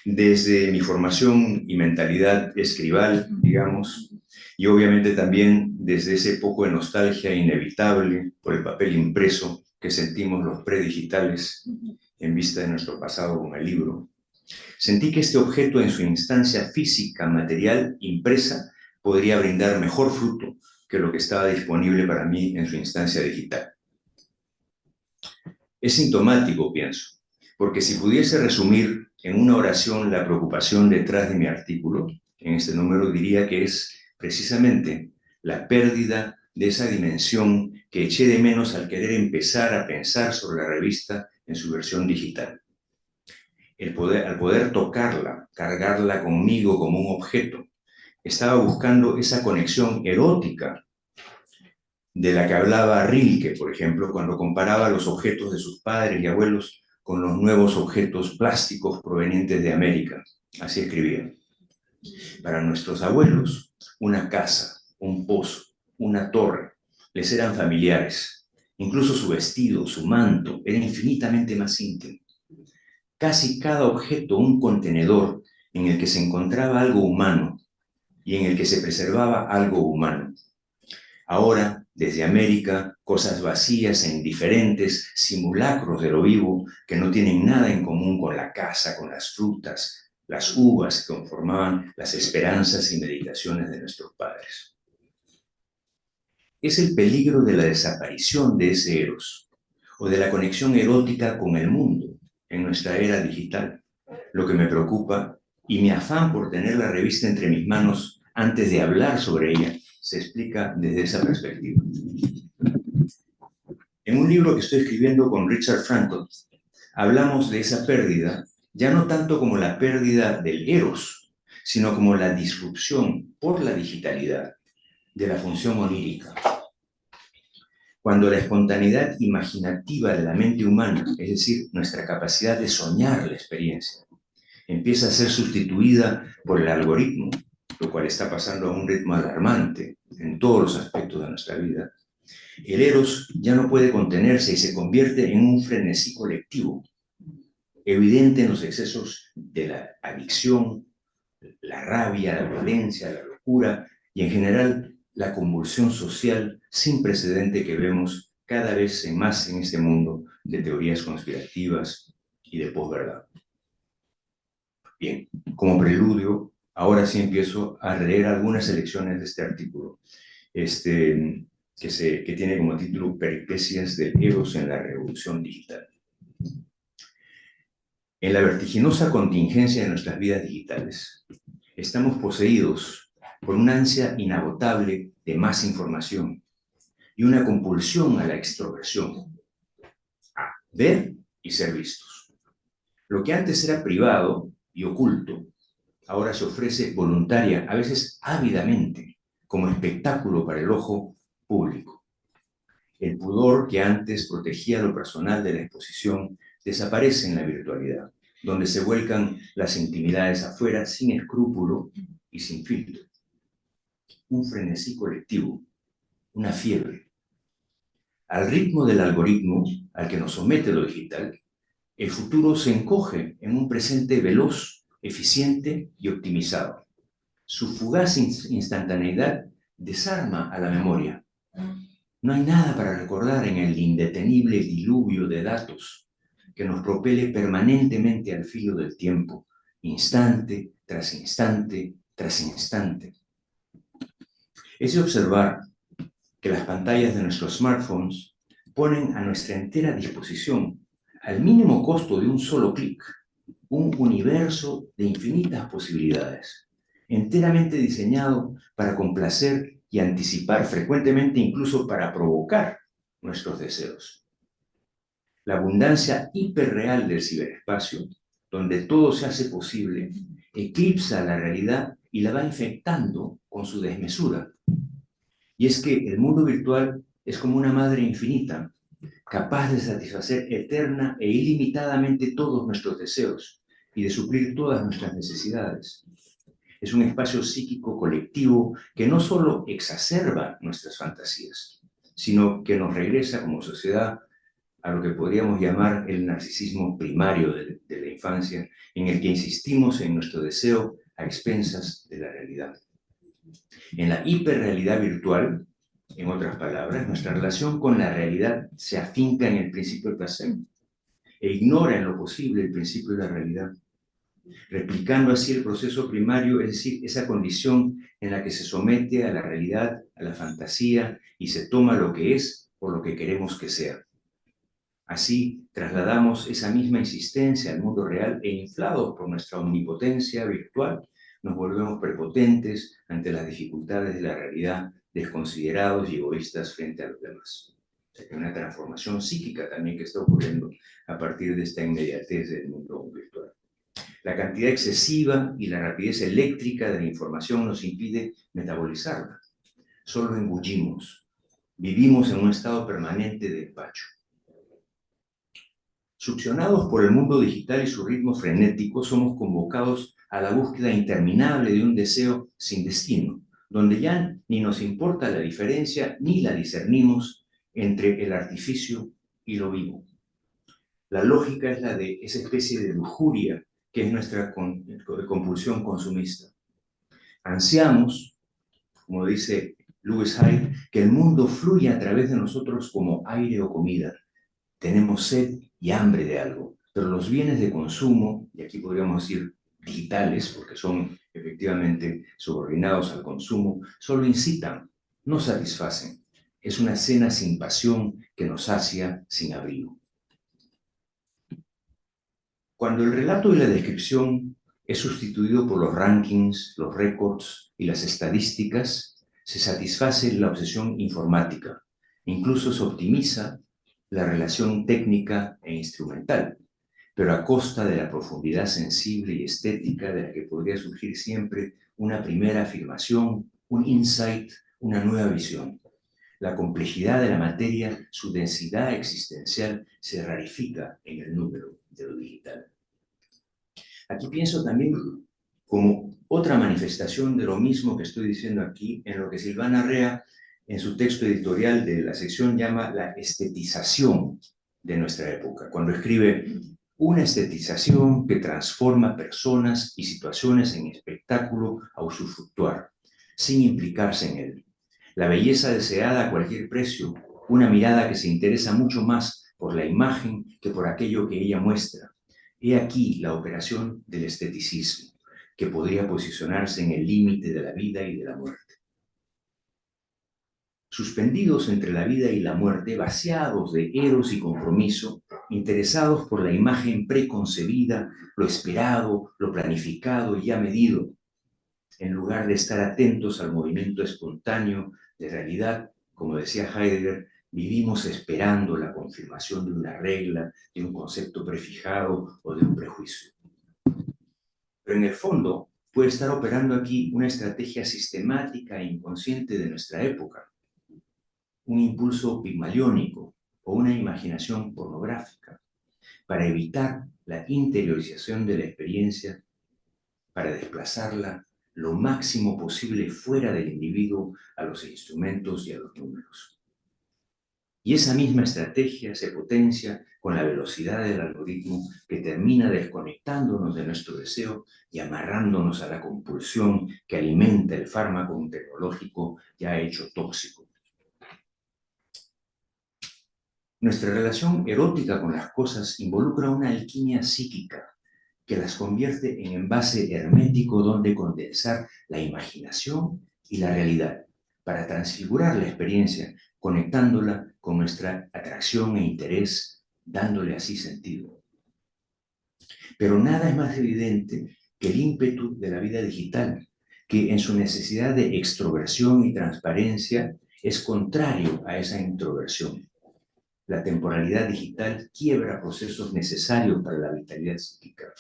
Desde mi formación y mentalidad escribal, digamos, y obviamente también desde ese poco de nostalgia inevitable por el papel impreso que sentimos los predigitales en vista de nuestro pasado con el libro, sentí que este objeto en su instancia física, material, impresa, podría brindar mejor fruto que lo que estaba disponible para mí en su instancia digital. Es sintomático, pienso, porque si pudiese resumir en una oración la preocupación detrás de mi artículo, en este número diría que es precisamente la pérdida de esa dimensión que eché de menos al querer empezar a pensar sobre la revista en su versión digital. Al poder tocarla, cargarla conmigo como un objeto, estaba buscando esa conexión erótica de la que hablaba Rilke, por ejemplo, cuando comparaba los objetos de sus padres y abuelos con los nuevos objetos plásticos provenientes de América. Así escribía. Para nuestros abuelos, una casa, un pozo, una torre, les eran familiares. Incluso su vestido, su manto, era infinitamente más íntimo. Casi cada objeto un contenedor en el que se encontraba algo humano y en el que se preservaba algo humano. Ahora, desde América, cosas vacías e indiferentes, simulacros de lo vivo que no tienen nada en común con la casa, con las frutas, las uvas que conformaban las esperanzas y meditaciones de nuestros padres. Es el peligro de la desaparición de ese eros, o de la conexión erótica con el mundo, en nuestra era digital. Lo que me preocupa y mi afán por tener la revista entre mis manos antes de hablar sobre ella se explica desde esa perspectiva. En un libro que estoy escribiendo con Richard Frankel, hablamos de esa pérdida, ya no tanto como la pérdida del eros, sino como la disrupción por la digitalidad de la función onírica. Cuando la espontaneidad imaginativa de la mente humana, es decir, nuestra capacidad de soñar la experiencia, empieza a ser sustituida por el algoritmo, lo cual está pasando a un ritmo alarmante en todos los aspectos de nuestra vida, el eros ya no puede contenerse y se convierte en un frenesí colectivo, evidente en los excesos de la adicción, la rabia, la violencia, la locura y en general la convulsión social sin precedente que vemos cada vez más en este mundo de teorías conspirativas y de posverdad. Bien, como preludio, ahora sí empiezo a leer algunas selecciones de este artículo, que tiene como título Peripecias del Eros en la Revolución Digital. En la vertiginosa contingencia de nuestras vidas digitales, estamos poseídos por una ansia inagotable de más información y una compulsión a la extroversión, a ver y ser vistos. Lo que antes era privado y oculto, ahora se ofrece voluntaria, a veces ávidamente, como espectáculo para el ojo público. El pudor que antes protegía lo personal de la exposición desaparece en la virtualidad, donde se vuelcan las intimidades afuera sin escrúpulo y sin filtro. Un frenesí colectivo, una fiebre. Al ritmo del algoritmo al que nos somete lo digital, el futuro se encoge en un presente veloz, eficiente y optimizado. Su fugaz instantaneidad desarma a la memoria. No hay nada para recordar en el indetenible diluvio de datos que nos propele permanentemente al filo del tiempo, instante tras instante tras instante. Es de observar que las pantallas de nuestros smartphones ponen a nuestra entera disposición, al mínimo costo de un solo clic, un universo de infinitas posibilidades, enteramente diseñado para complacer y anticipar, frecuentemente incluso para provocar nuestros deseos. La abundancia hiperreal del ciberespacio, donde todo se hace posible, eclipsa la realidad y la va infectando con su desmesura. Y es que el mundo virtual es como una madre infinita, capaz de satisfacer eterna e ilimitadamente todos nuestros deseos y de suplir todas nuestras necesidades. Es un espacio psíquico colectivo que no solo exacerba nuestras fantasías, sino que nos regresa como sociedad a lo que podríamos llamar el narcisismo primario de la infancia, en el que insistimos en nuestro deseo a expensas de la realidad. En la hiperrealidad virtual, en otras palabras, nuestra relación con la realidad se afinca en el principio del placer e ignora en lo posible el principio de la realidad, replicando así el proceso primario, es decir, esa condición en la que se somete a la realidad, a la fantasía, y se toma lo que es por lo que queremos que sea. Así, trasladamos esa misma insistencia al mundo real e inflados por nuestra omnipotencia virtual, nos volvemos prepotentes ante las dificultades de la realidad, desconsiderados y egoístas frente a los demás. O sea, que hay una transformación psíquica también que está ocurriendo a partir de esta inmediatez del mundo virtual. La cantidad excesiva y la rapidez eléctrica de la información nos impide metabolizarla. Solo engullimos. Vivimos en un estado permanente de despacho. Succionados por el mundo digital y su ritmo frenético, somos convocados a la búsqueda interminable de un deseo sin destino, donde ya ni nos importa la diferencia ni la discernimos entre el artificio y lo vivo. La lógica es la de esa especie de lujuria que es nuestra compulsión consumista. Ansiamos, como dice Lewis Hyde, que el mundo fluya a través de nosotros como aire o comida. Tenemos sed y hambre de algo, pero los bienes de consumo, y aquí podríamos decir digitales, porque son efectivamente subordinados al consumo, solo incitan, no satisfacen. Es una cena sin pasión que nos sacia sin abrigo. Cuando el relato y la descripción es sustituido por los rankings, los récords y las estadísticas, se satisface la obsesión informática. Incluso se optimiza la relación técnica e instrumental, pero a costa de la profundidad sensible y estética de la que podría surgir siempre una primera afirmación, un insight, una nueva visión. La complejidad de la materia, su densidad existencial, se rarifica en el número de lo digital. Aquí pienso también como otra manifestación de lo mismo que estoy diciendo aquí, en lo que Silvana Rea, en su texto editorial de la sección, llama la estetización de nuestra época, cuando escribe una estetización que transforma personas y situaciones en espectáculo a usufructuar, sin implicarse en él. La belleza deseada a cualquier precio, una mirada que se interesa mucho más por la imagen que por aquello que ella muestra. He aquí la operación del esteticismo, que podría posicionarse en el límite de la vida y de la muerte. Suspendidos entre la vida y la muerte, vaciados de eros y compromiso, interesados por la imagen preconcebida, lo esperado, lo planificado y ya medido, en lugar de estar atentos al movimiento espontáneo de realidad, como decía Heidegger, vivimos esperando la confirmación de una regla, de un concepto prefijado o de un prejuicio. Pero en el fondo puede estar operando aquí una estrategia sistemática e inconsciente de nuestra época, un impulso pigmaliónico o una imaginación pornográfica, para evitar la interiorización de la experiencia, para desplazarla lo máximo posible fuera del individuo a los instrumentos y a los números. Y esa misma estrategia se potencia con la velocidad del algoritmo que termina desconectándonos de nuestro deseo y amarrándonos a la compulsión que alimenta el fármaco tecnológico ya hecho tóxico. Nuestra relación erótica con las cosas involucra una alquimia psíquica que las convierte en envase hermético donde condensar la imaginación y la realidad para transfigurar la experiencia, conectándola con nuestra atracción e interés, dándole así sentido. Pero nada es más evidente que el ímpetu de la vida digital, que en su necesidad de extroversión y transparencia es contrario a esa introversión. La temporalidad digital quiebra procesos necesarios para la vitalidad psíquica.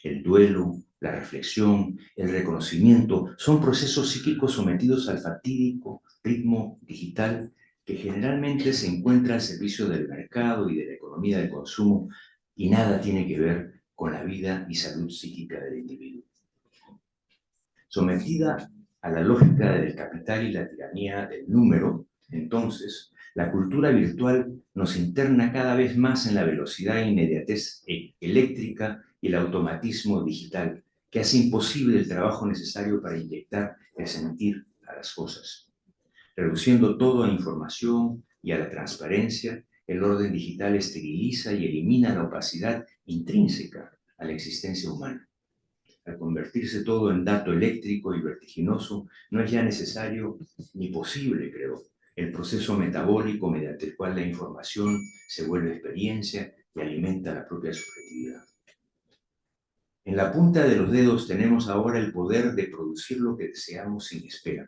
El duelo, la reflexión, el reconocimiento son procesos psíquicos sometidos al fatídico ritmo digital que generalmente se encuentra al servicio del mercado y de la economía de consumo y nada tiene que ver con la vida y salud psíquica del individuo. Sometida a la lógica del capital y la tiranía del número, entonces, la cultura virtual nos interna cada vez más en la velocidad e inmediatez eléctrica y el automatismo digital, que hace imposible el trabajo necesario para inyectar el sentir a las cosas. Reduciendo todo a información y a la transparencia, el orden digital esteriliza y elimina la opacidad intrínseca a la existencia humana. Al convertirse todo en dato eléctrico y vertiginoso, no es ya necesario ni posible, creo, el proceso metabólico mediante el cual la información se vuelve experiencia y alimenta la propia subjetividad. En la punta de los dedos tenemos ahora el poder de producir lo que deseamos sin espera.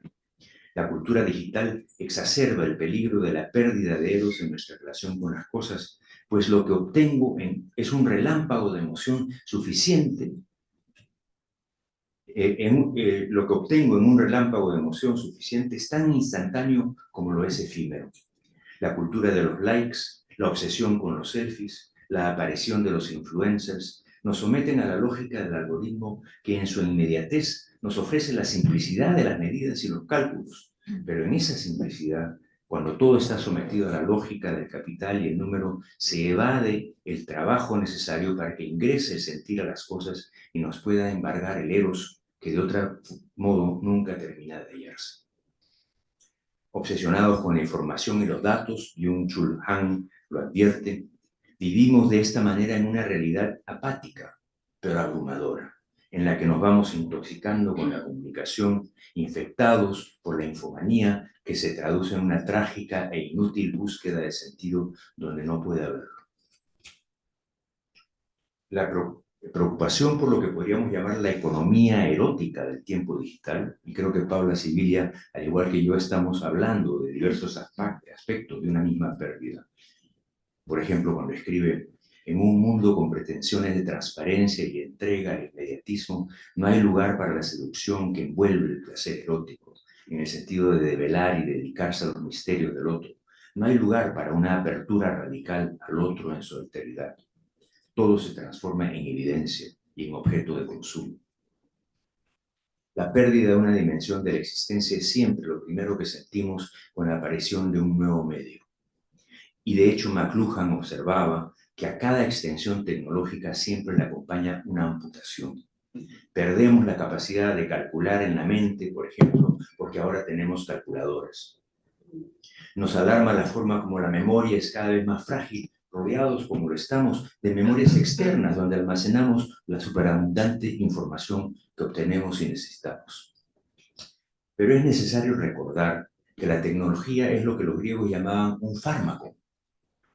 La cultura digital exacerba el peligro de la pérdida de eros en nuestra relación con las cosas, pues lo que obtengo es un relámpago de emoción suficiente. Lo que obtengo en un relámpago de emoción suficiente es tan instantáneo como lo es efímero. La cultura de los likes, la obsesión con los selfies, la aparición de los influencers, nos someten a la lógica del algoritmo que en su inmediatez nos ofrece la simplicidad de las medidas y los cálculos. Pero en esa simplicidad, cuando todo está sometido a la lógica del capital y el número, se evade el trabajo necesario para que ingrese el sentir a las cosas y nos pueda embargar el eros que de otro modo nunca termina de hallarse. Obsesionados con la información y los datos, Byung-Chul Han lo advierte, vivimos de esta manera en una realidad apática, pero abrumadora, en la que nos vamos intoxicando con la comunicación, infectados por la infomanía que se traduce en una trágica e inútil búsqueda de sentido donde no puede haberlo. la preocupación por lo que podríamos llamar la economía erótica del tiempo digital, y creo que Paula Sibilia, al igual que yo, estamos hablando de diversos aspectos de una misma pérdida. Por ejemplo, cuando escribe: en un mundo con pretensiones de transparencia y entrega al inmediatismo, no hay lugar para la seducción que envuelve el placer erótico, en el sentido de develar y dedicarse a los misterios del otro. No hay lugar para una apertura radical al otro en su alteridad. Todo se transforma en evidencia y en objeto de consumo. La pérdida de una dimensión de la existencia es siempre lo primero que sentimos con la aparición de un nuevo medio. Y de hecho McLuhan observaba que a cada extensión tecnológica siempre le acompaña una amputación. Perdemos la capacidad de calcular en la mente, por ejemplo, porque ahora tenemos calculadoras. Nos alarma la forma como la memoria es cada vez más frágil, rodeados, como lo estamos, de memorias externas donde almacenamos la superabundante información que obtenemos y necesitamos. Pero es necesario recordar que la tecnología es lo que los griegos llamaban un fármaco,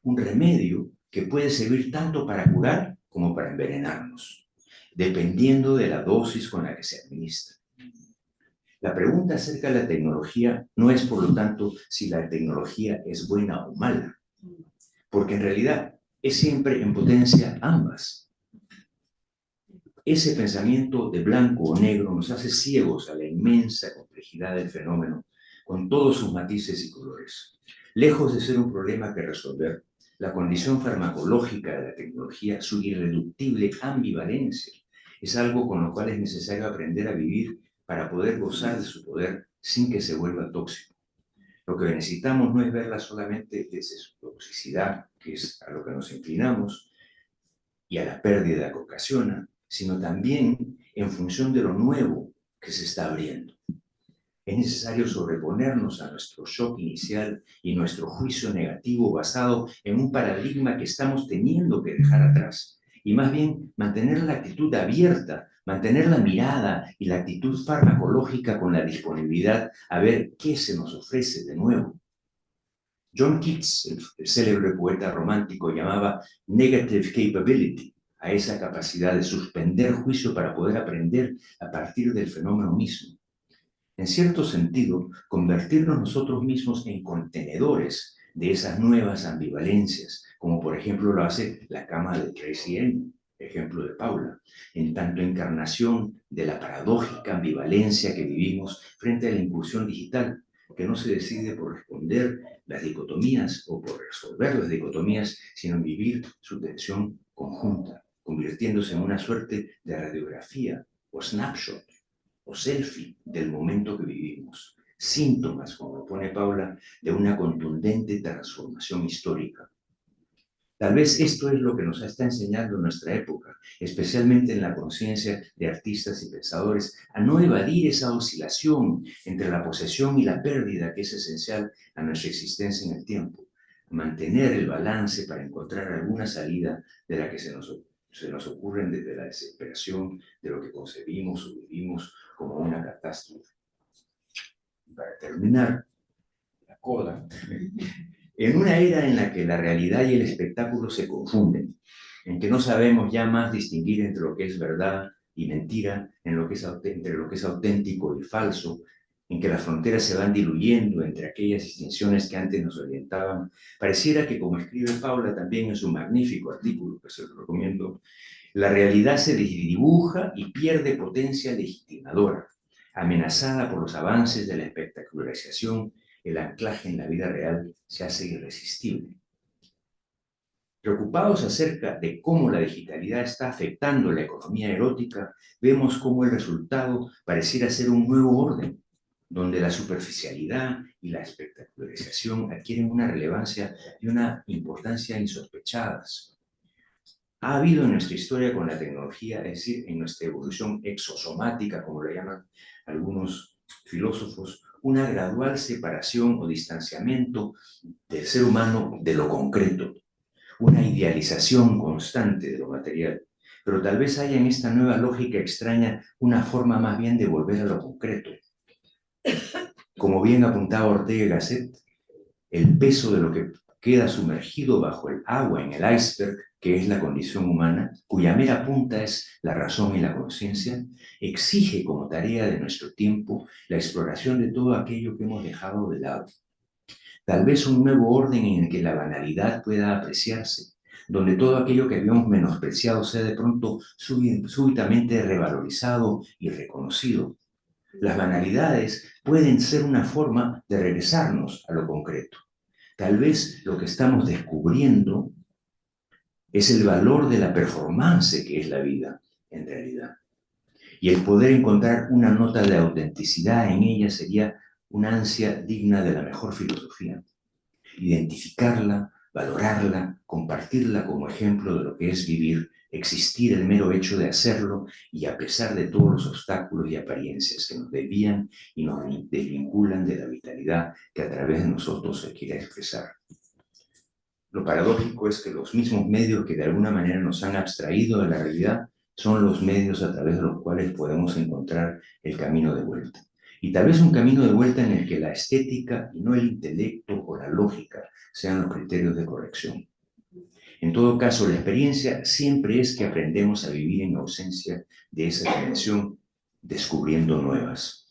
un remedio que puede servir tanto para curar como para envenenarnos, dependiendo de la dosis con la que se administra. La pregunta acerca de la tecnología no es, por lo tanto, si la tecnología es buena o mala, porque en realidad es siempre en potencia ambas. Ese pensamiento de blanco o negro nos hace ciegos a la inmensa complejidad del fenómeno, con todos sus matices y colores. Lejos de ser un problema que resolver, la condición farmacológica de la tecnología, su irreductible ambivalencia, es algo con lo cual es necesario aprender a vivir para poder gozar de su poder sin que se vuelva tóxico. Lo que necesitamos no es verla solamente desde su toxicidad, que es a lo que nos inclinamos, y a la pérdida que ocasiona, sino también en función de lo nuevo que se está abriendo. Es necesario sobreponernos a nuestro shock inicial y nuestro juicio negativo basado en un paradigma que estamos teniendo que dejar atrás, y más bien mantener la actitud abierta, mantener la mirada y la actitud farmacológica con la disponibilidad a ver qué se nos ofrece de nuevo. John Keats, el célebre poeta romántico, llamaba negative capability a esa capacidad de suspender juicio para poder aprender a partir del fenómeno mismo. En cierto sentido, convertirnos nosotros mismos en contenedores de esas nuevas ambivalencias, como por ejemplo lo hace la cama de Tracy Emin, ejemplo de Paula, en tanto encarnación de la paradójica ambivalencia que vivimos frente a la incursión digital, que no se decide por responder las dicotomías o por resolver las dicotomías, sino en vivir su tensión conjunta, convirtiéndose en una suerte de radiografía o snapshot o selfie del momento que vivimos, síntomas, como lo pone Paula, de una contundente transformación histórica. Tal vez esto es lo que nos está enseñando nuestra época, especialmente en la conciencia de artistas y pensadores, a no evadir esa oscilación entre la posesión y la pérdida que es esencial a nuestra existencia en el tiempo, mantener el balance para encontrar alguna salida de la que se nos ocurren desde la desesperación de lo que concebimos o vivimos como una catástrofe. Para terminar, la coda, en una era en la que la realidad y el espectáculo se confunden, en que no sabemos ya más distinguir entre lo que es verdad y mentira, entre lo que es auténtico y falso, en que las fronteras se van diluyendo entre aquellas distinciones que antes nos orientaban, pareciera que, como escribe Paula también en su magnífico artículo, que se lo recomiendo, la realidad se desdibuja y pierde potencia legitimadora. Amenazada por los avances de la espectacularización, el anclaje en la vida real se hace irresistible. Preocupados acerca de cómo la digitalidad está afectando la economía erótica, vemos cómo el resultado pareciera ser un nuevo orden, donde la superficialidad y la espectacularización adquieren una relevancia y una importancia insospechadas. Ha habido en nuestra historia con la tecnología, es decir, en nuestra evolución exosomática, como lo llaman algunos filósofos, una gradual separación o distanciamiento del ser humano de lo concreto, una idealización constante de lo material. Pero tal vez haya en esta nueva lógica extraña una forma más bien de volver a lo concreto. Como bien apuntaba Ortega y Gasset, el peso de lo que queda sumergido bajo el agua en el iceberg, que es la condición humana, cuya mera punta es la razón y la conciencia, exige como tarea de nuestro tiempo la exploración de todo aquello que hemos dejado de lado. Tal vez un nuevo orden en el que la banalidad pueda apreciarse, donde todo aquello que habíamos menospreciado sea de pronto súbitamente revalorizado y reconocido. Las banalidades pueden ser una forma de regresarnos a lo concreto. Tal vez lo que estamos descubriendo es el valor de la performance que es la vida, en realidad. Y el poder encontrar una nota de autenticidad en ella sería una ansia digna de la mejor filosofía. Identificarla, valorarla, compartirla como ejemplo de lo que es vivir, existir el mero hecho de hacerlo y a pesar de todos los obstáculos y apariencias que nos desvían y nos desvinculan de la vitalidad que a través de nosotros se quiere expresar. Lo paradójico es que los mismos medios que de alguna manera nos han abstraído de la realidad son los medios a través de los cuales podemos encontrar el camino de vuelta. Y tal vez un camino de vuelta en el que la estética y no el intelecto o la lógica sean los criterios de corrección. En todo caso, la experiencia siempre es que aprendemos a vivir en ausencia de esa dimensión, descubriendo nuevas.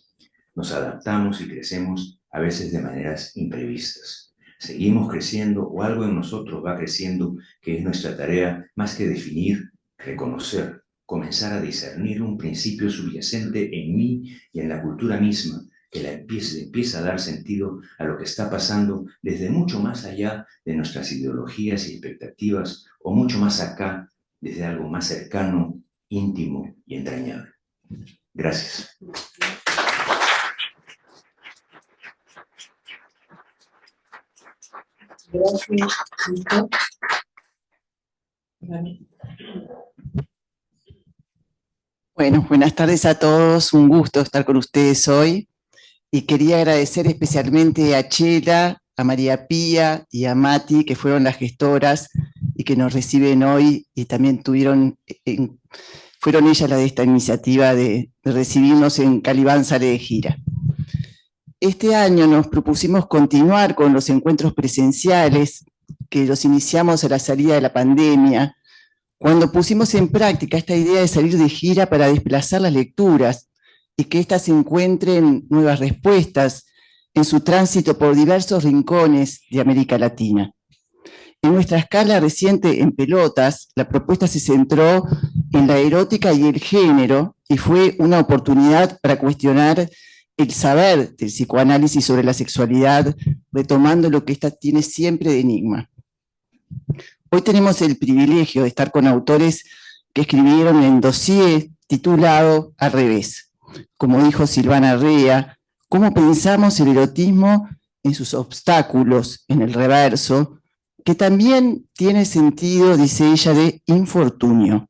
Nos adaptamos y crecemos a veces de maneras imprevistas. Seguimos creciendo o algo en nosotros va creciendo, que es nuestra tarea más que definir, reconocer, comenzar a discernir un principio subyacente en mí y en la cultura misma, que empieza a dar sentido a lo que está pasando desde mucho más allá de nuestras ideologías y expectativas, o mucho más acá, desde algo más cercano, íntimo y entrañable. Gracias. Gracias. Bueno, buenas tardes a todos, un gusto estar con ustedes hoy y quería agradecer especialmente a Chela, a María Pía y a Mati, que fueron las gestoras y que nos reciben hoy y también fueron ellas las de esta iniciativa de recibirnos en Calibán Sale de Gira. Este año nos propusimos continuar con los encuentros presenciales que los iniciamos a la salida de la pandemia, cuando pusimos en práctica esta idea de salir de gira para desplazar las lecturas y que éstas encuentren nuevas respuestas en su tránsito por diversos rincones de América Latina. En nuestra escala reciente en Pelotas, la propuesta se centró en la erótica y el género y fue una oportunidad para cuestionar el saber del psicoanálisis sobre la sexualidad, retomando lo que ésta tiene siempre de enigma. Hoy tenemos el privilegio de estar con autores que escribieron en dossier titulado Al revés. Como dijo Silvana Rea, ¿cómo pensamos el erotismo en sus obstáculos, en el reverso, que también tiene sentido, dice ella, de infortunio?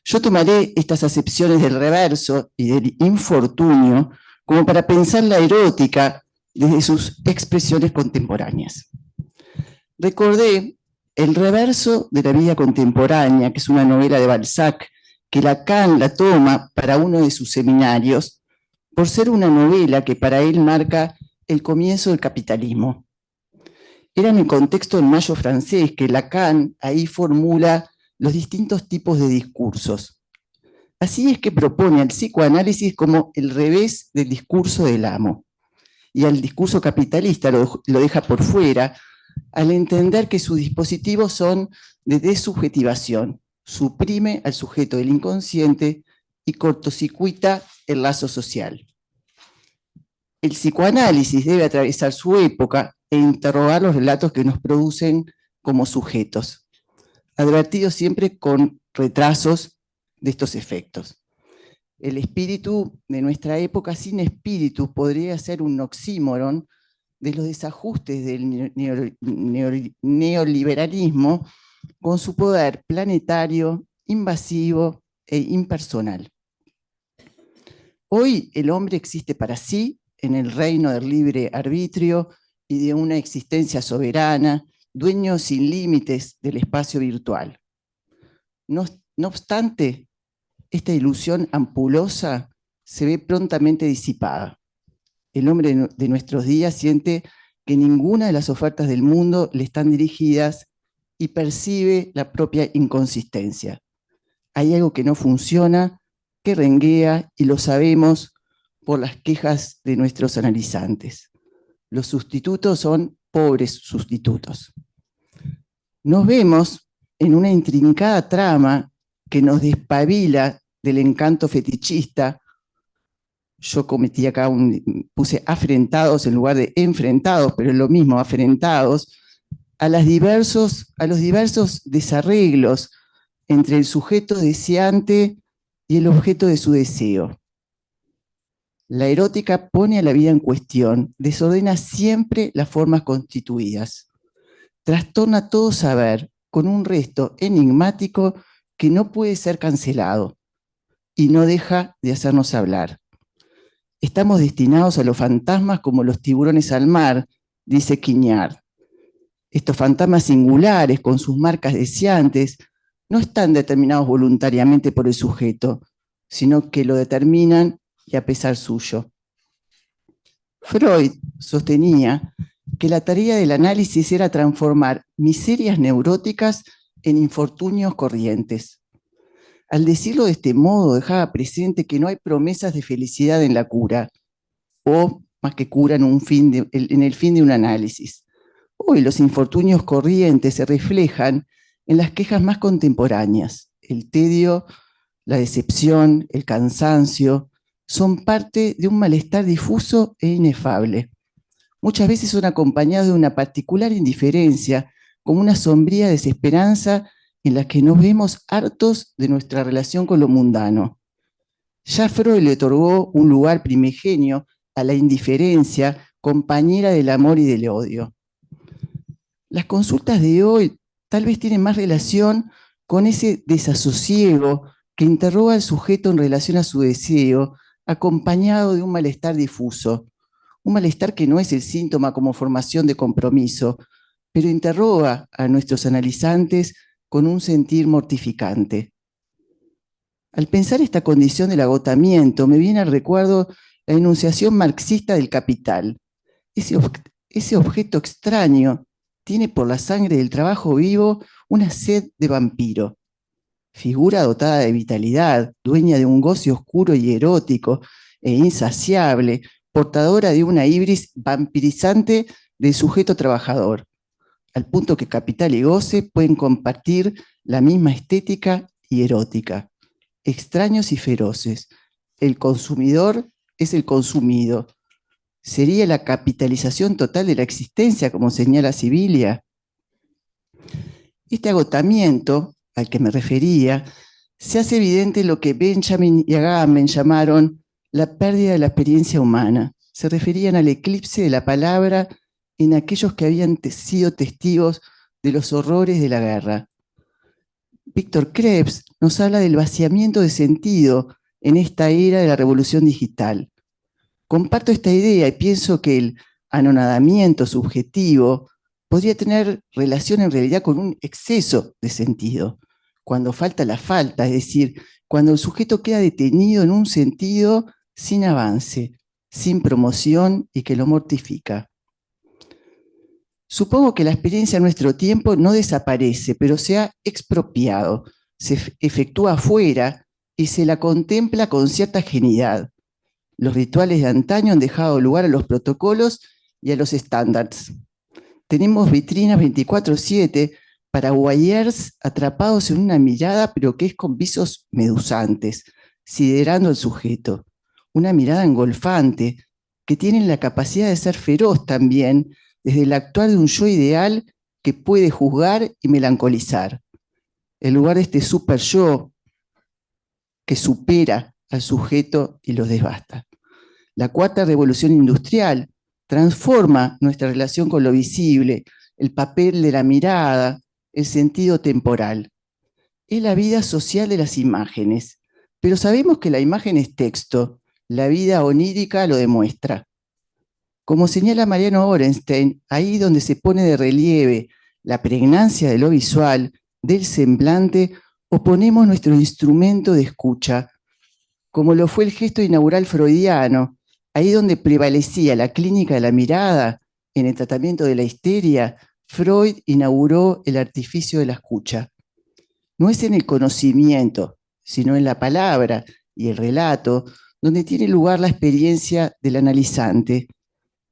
Yo tomaré estas acepciones del reverso y del infortunio como para pensar la erótica desde sus expresiones contemporáneas. Recordé El reverso de la vida contemporánea, que es una novela de Balzac, que Lacan la toma para uno de sus seminarios, por ser una novela que para él marca el comienzo del capitalismo. Era en el contexto del Mayo francés que Lacan ahí formula los distintos tipos de discursos. Así es que propone al psicoanálisis como el revés del discurso del amo, y al discurso capitalista lo deja por fuera, al entender que sus dispositivos son de desubjetivación, suprime al sujeto del inconsciente y cortocircuita el lazo social. El psicoanálisis debe atravesar su época e interrogar los relatos que nos producen como sujetos, advertidos siempre con retrasos de estos efectos. El espíritu de nuestra época sin espíritu podría ser un oxímoron de los desajustes del neoliberalismo con su poder planetario, invasivo e impersonal. Hoy el hombre existe para sí en el reino del libre arbitrio y de una existencia soberana, dueño sin límites del espacio virtual. No obstante, esta ilusión ampulosa se ve prontamente disipada. El hombre de nuestros días siente que ninguna de las ofertas del mundo le están dirigidas y percibe la propia inconsistencia. Hay algo que no funciona, que renguea, y lo sabemos por las quejas de nuestros analizantes. Los sustitutos son pobres sustitutos. Nos vemos en una intrincada trama que nos despabila del encanto fetichista. Yo cometí acá puse afrentados en lugar de enfrentados, pero es lo mismo, afrentados, a los diversos desarreglos entre el sujeto deseante y el objeto de su deseo. La erótica pone a la vida en cuestión, desordena siempre las formas constituidas, trastorna todo saber con un resto enigmático que no puede ser cancelado y no deja de hacernos hablar. Estamos destinados a los fantasmas como los tiburones al mar, dice Quignard. Estos fantasmas singulares, con sus marcas deseantes, no están determinados voluntariamente por el sujeto, sino que lo determinan y a pesar suyo. Freud sostenía que la tarea del análisis era transformar miserias neuróticas en infortunios corrientes. Al decirlo de este modo, dejaba presente que no hay promesas de felicidad en la cura, o más que cura en el fin de un análisis. Hoy los infortunios corrientes se reflejan en las quejas más contemporáneas. El tedio, la decepción, el cansancio, son parte de un malestar difuso e inefable. Muchas veces son acompañados de una particular indiferencia, como una sombría desesperanza en la que nos vemos hartos de nuestra relación con lo mundano. Ya Freud le otorgó un lugar primigenio a la indiferencia, compañera del amor y del odio. Las consultas de hoy tal vez tienen más relación con ese desasosiego que interroga al sujeto en relación a su deseo, acompañado de un malestar difuso. Un malestar que no es el síntoma como formación de compromiso, pero interroga a nuestros analizantes con un sentir mortificante. Al pensar esta condición del agotamiento, me viene al recuerdo la enunciación marxista del capital. Ese objeto extraño tiene por la sangre del trabajo vivo una sed de vampiro. Figura dotada de vitalidad, dueña de un goce oscuro y erótico e insaciable, portadora de una ibris vampirizante del sujeto trabajador, al punto que capital y goce pueden compartir la misma estética y erótica. Extraños y feroces. El consumidor es el consumido. ¿Sería la capitalización total de la existencia, como señala Sibilia? Este agotamiento al que me refería se hace evidente en lo que Benjamin y Agamben llamaron la pérdida de la experiencia humana. Se referían al eclipse de la palabra en aquellos que habían sido testigos de los horrores de la guerra. Víctor Krebs nos habla del vaciamiento de sentido en esta era de la revolución digital. Comparto esta idea y pienso que el anonadamiento subjetivo podría tener relación en realidad con un exceso de sentido, cuando falta la falta, es decir, cuando el sujeto queda detenido en un sentido sin avance, sin promoción y que lo mortifica. Supongo que la experiencia en nuestro tiempo no desaparece, pero se ha expropiado, se efectúa afuera y se la contempla con cierta ajenidad. Los rituales de antaño han dejado lugar a los protocolos y a los estándares. Tenemos vitrinas 24/7 para voyeurs atrapados en una mirada, pero que es con visos medusantes, siderando al sujeto. Una mirada engolfante, que tiene la capacidad de ser feroz también, desde el actuar de un yo ideal que puede juzgar y melancolizar. En lugar de este super yo que supera al sujeto y los devasta. La cuarta revolución industrial transforma nuestra relación con lo visible, el papel de la mirada, el sentido temporal. Es la vida social de las imágenes, pero sabemos que la imagen es texto, la vida onírica lo demuestra. Como señala Mariano Orenstein, ahí donde se pone de relieve la pregnancia de lo visual, del semblante, oponemos nuestro instrumento de escucha, como lo fue el gesto inaugural freudiano, ahí donde prevalecía la clínica de la mirada, En el tratamiento de la histeria, Freud inauguró el artificio de la escucha. No es en el conocimiento, sino en la palabra y el relato, donde tiene lugar la experiencia del analizante.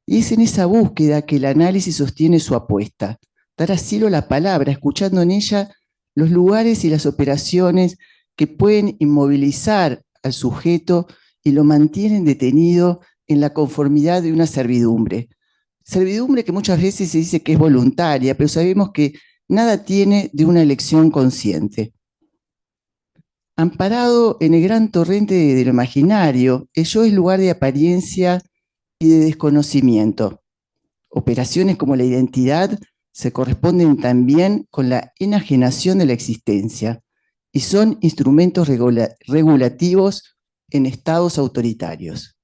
Y es en esa búsqueda que el análisis sostiene su apuesta, dar asilo a la palabra, escuchando en ella los lugares y las operaciones que pueden inmovilizar al sujeto y lo mantienen detenido en la conformidad de una servidumbre. Servidumbre que muchas veces se dice que es voluntaria, pero sabemos que nada tiene de una elección consciente. Amparado en el gran torrente de lo imaginario, el yo es lugar de apariencia y de desconocimiento. Operaciones como la identidad se corresponden también con la enajenación de la existencia y son instrumentos regulativos en estados autoritarios.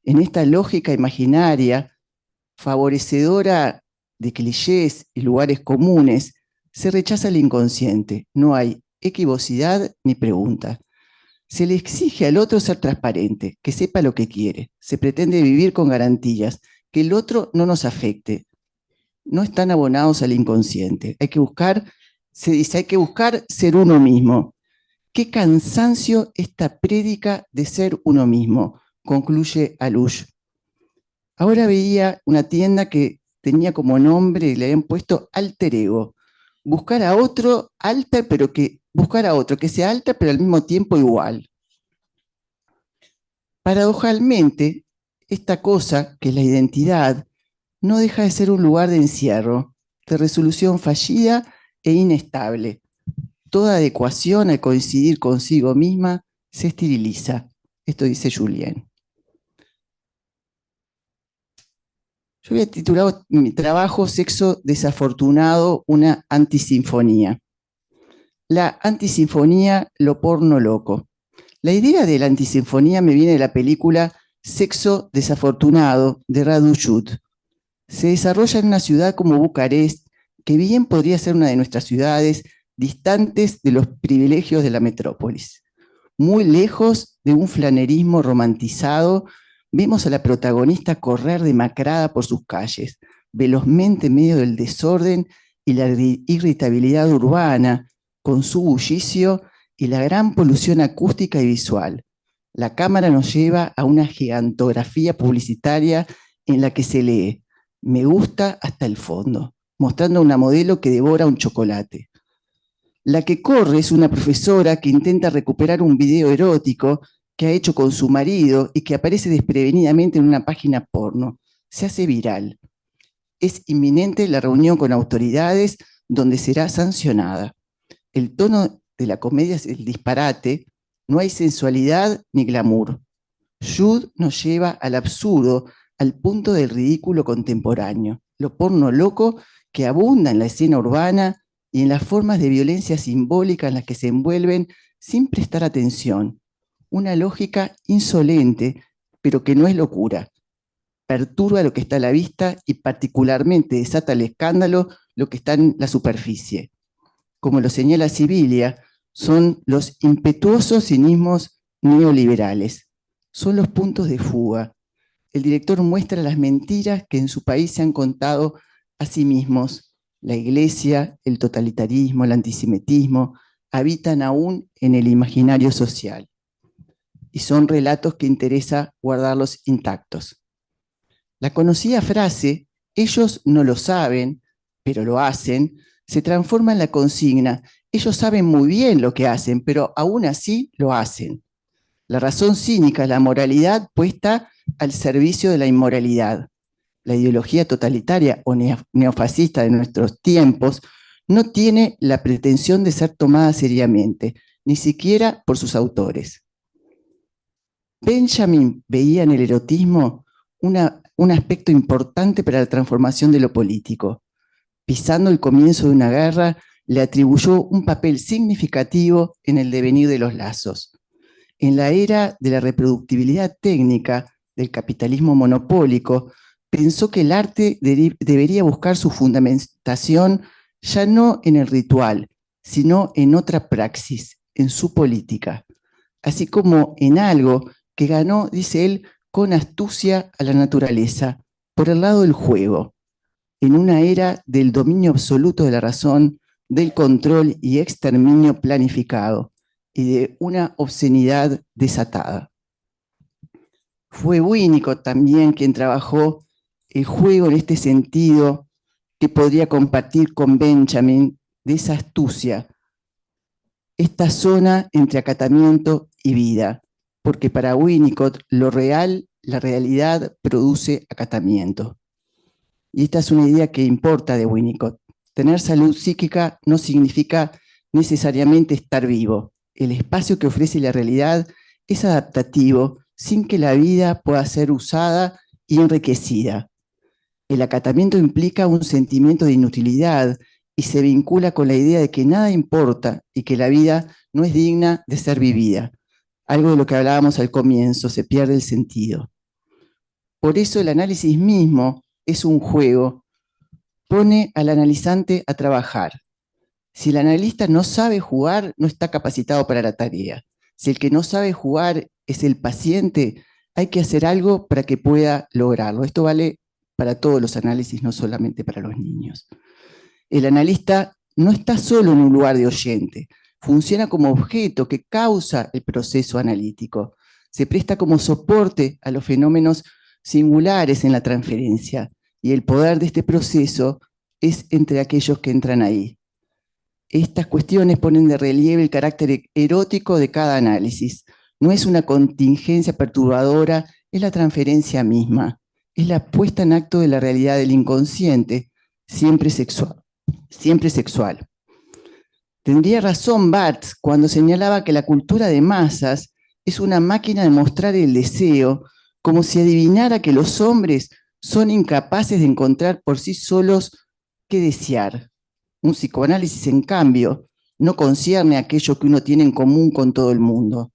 En esta lógica imaginaria, favorecedora de clichés y lugares comunes, se rechaza el inconsciente. No hay equivocidad ni pregunta. Se le exige al otro ser transparente, que sepa lo que quiere. Se pretende vivir con garantías, que el otro no nos afecte. No están abonados al inconsciente. Se dice, hay que buscar ser uno mismo. Qué cansancio esta prédica de ser uno mismo, concluye Alush. Ahora veía una tienda que tenía como nombre, le habían puesto alter ego. Buscar a otro alter, buscar a otro que sea alter, pero al mismo tiempo igual. Paradojalmente, esta cosa, que es la identidad, no deja de ser un lugar de encierro, de resolución fallida e inestable. Toda adecuación al coincidir consigo misma se esteriliza. Esto dice Julien. Yo había titulado mi trabajo Sexo desafortunado, una antisinfonía. La antisinfonía, lo porno loco. La idea de la antisinfonía me viene de la película Sexo desafortunado, de Radu Jude. Se desarrolla en una ciudad como Bucarest, que bien podría ser una de nuestras ciudades, distantes de los privilegios de la metrópolis. Muy lejos de un flanerismo romantizado, vemos a la protagonista correr demacrada por sus calles, velozmente en medio del desorden y la irritabilidad urbana, con su bullicio y la gran polución acústica y visual. La cámara nos lleva a una gigantografía publicitaria en la que se lee "Me gusta hasta el fondo", mostrando a una modelo que devora un chocolate. La que corre es una profesora que intenta recuperar un video erótico que ha hecho con su marido y que aparece desprevenidamente en una página porno. Se hace viral. Es inminente la reunión con autoridades donde será sancionada. El tono de la comedia es el disparate, no hay sensualidad ni glamour. Jude nos lleva al absurdo, al punto del ridículo contemporáneo, lo porno loco que abunda en la escena urbana y en las formas de violencia simbólica en las que se envuelven sin prestar atención. Una lógica insolente, pero que no es locura. Perturba lo que está a la vista y particularmente desata el escándalo lo que está en la superficie. Como lo señala Sibilia, son los impetuosos cinismos neoliberales. Son los puntos de fuga. El director muestra las mentiras que en su país se han contado a sí mismos. La iglesia, el totalitarismo, el antisemitismo, habitan aún en el imaginario social. Y son relatos que interesa guardarlos intactos. La conocida frase, ellos no lo saben, pero lo hacen, se transforma en la consigna, ellos saben muy bien lo que hacen, pero aún así lo hacen. La razón cínica es la moralidad puesta al servicio de la inmoralidad. La ideología totalitaria o neofascista de nuestros tiempos no tiene la pretensión de ser tomada seriamente, ni siquiera por sus autores. Benjamin veía en el erotismo un aspecto importante para la transformación de lo político. Pisando el comienzo de una guerra, le atribuyó un papel significativo en el devenir de los lazos. En la era de la reproductibilidad técnica, del capitalismo monopólico, pensó que el arte debería buscar su fundamentación ya no en el ritual, sino en otra praxis, en su política, así como en algo que ganó, dice él, con astucia a la naturaleza, por el lado del juego. en una era del dominio absoluto de la razón, del control y exterminio planificado y de una obscenidad desatada. Fue Winnicott también quien trabajó el juego en este sentido que podría compartir con Benjamin de esa astucia, esta zona entre acatamiento y vida, porque para Winnicott lo real, la realidad produce acatamiento. Y esta es una idea que importa de Winnicott. Tener salud psíquica no significa necesariamente estar vivo. El espacio que ofrece la realidad es adaptativo sin que la vida pueda ser usada y enriquecida. El acatamiento implica un sentimiento de inutilidad y se vincula con la idea de que nada importa y que la vida no es digna de ser vivida. Algo de lo que hablábamos al comienzo, se pierde el sentido. Por eso el análisis mismo es un juego, pone al analizante a trabajar. Si el analista no sabe jugar, no está capacitado para la tarea. Si el que no sabe jugar es el paciente, hay que hacer algo para que pueda lograrlo. Esto vale para todos los análisis, no solamente para los niños. El analista no está solo en un lugar de oyente, funciona como objeto que causa el proceso analítico. Se presta como soporte a los fenómenos singulares en la transferencia, y el poder de este proceso es entre aquellos que entran ahí. Estas cuestiones ponen de relieve el carácter erótico de cada análisis. No es una contingencia perturbadora, es la transferencia misma. Es la puesta en acto de la realidad del inconsciente, siempre sexual. Siempre sexual. Tendría razón Barthes cuando señalaba que la cultura de masas es una máquina de mostrar el deseo, como si adivinara que los hombres son incapaces de encontrar por sí solos qué desear. Un psicoanálisis, en cambio, no concierne aquello que uno tiene en común con todo el mundo.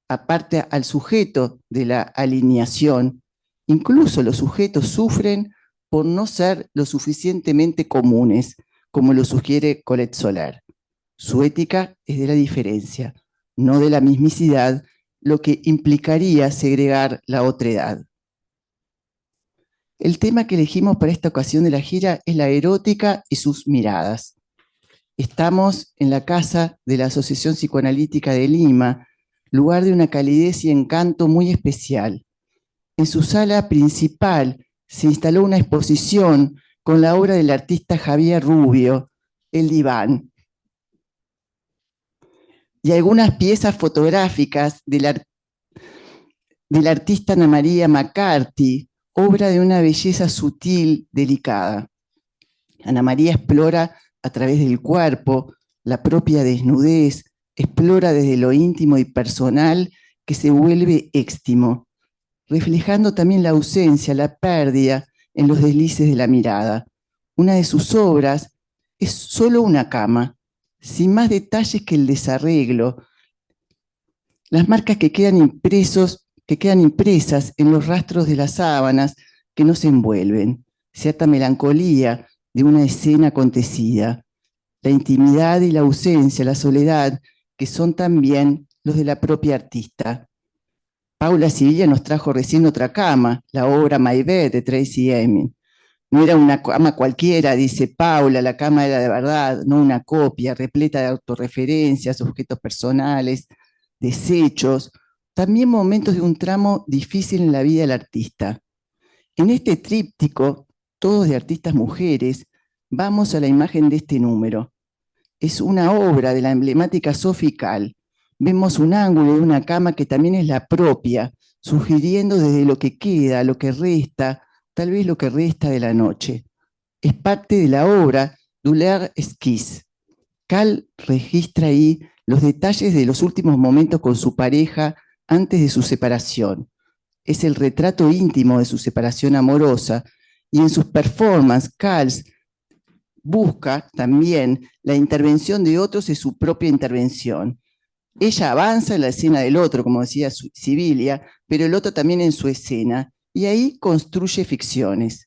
Aparte al sujeto de la alineación, incluso los sujetos sufren por no ser lo suficientemente comunes, como lo sugiere Colette Soler. Su ética es de la diferencia, no de la mismicidad, lo que implicaría segregar la otredad. El tema que elegimos para esta ocasión de la gira es la erótica y sus miradas. Estamos en la casa de la Asociación Psicoanalítica de Lima, lugar de una calidez y encanto muy especial. En su sala principal se instaló una exposición con la obra del artista Javier Rubio, El Diván, y algunas piezas fotográficas del artista Ana María McCarthy, obra de una belleza sutil, delicada. Ana María explora a través del cuerpo la propia desnudez, explora desde lo íntimo y personal que se vuelve éxtimo, reflejando también la ausencia, la pérdida en los deslices de la mirada. Una de sus obras es solo una cama, sin más detalles que el desarreglo, las marcas que quedan impresas en los rastros de las sábanas que no se envuelven, cierta melancolía de una escena acontecida, la intimidad y la ausencia, la soledad, que son también los de la propia artista. Paula Sivilla nos trajo recién otra cama, la obra My Bed de Tracy Emin. No era una cama cualquiera, dice Paula, la cama era de verdad, no una copia, repleta de autorreferencias, objetos personales, desechos, también momentos de un tramo difícil en la vida del artista. En este tríptico, todos de artistas mujeres, vamos a la imagen de este número. Es una obra de la emblemática Sophie Calle. Vemos un ángulo de una cama que también es la propia, sugiriendo desde lo que queda, lo que resta, tal vez lo que resta de la noche. Es parte de la obra Douleur Esquisse. Calle registra ahí los detalles de los últimos momentos con su pareja antes de su separación. Es el retrato íntimo de su separación amorosa, y en sus performances, Calle busca también la intervención de otros en su propia intervención. Ella avanza en la escena del otro, como decía Sibilia, pero el otro también en su escena, y ahí construye ficciones.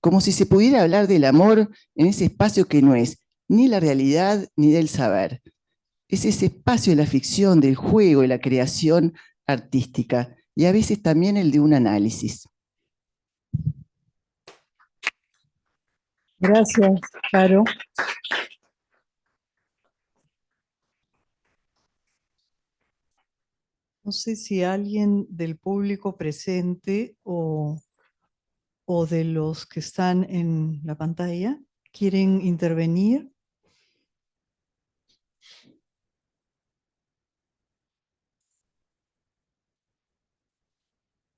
Como si se pudiera hablar del amor en ese espacio que no es ni la realidad ni del saber. Es ese espacio de la ficción, del juego, de la creación artística, y a veces también el de un análisis. Gracias, Caro. No sé si alguien del público presente o de los que están en la pantalla quieren intervenir.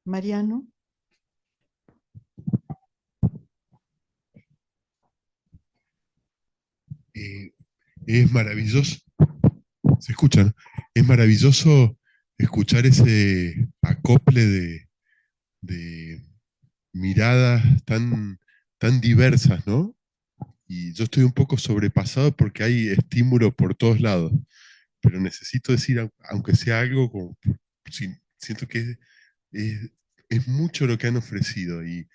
Mariano. Es maravilloso, se escucha, ¿no? Es maravilloso escuchar ese acople de miradas tan diversas, ¿no? Y yo estoy un poco sobrepasado porque hay estímulo por todos lados, pero necesito decir, aunque sea algo, como, siento que es, es mucho lo que han ofrecido y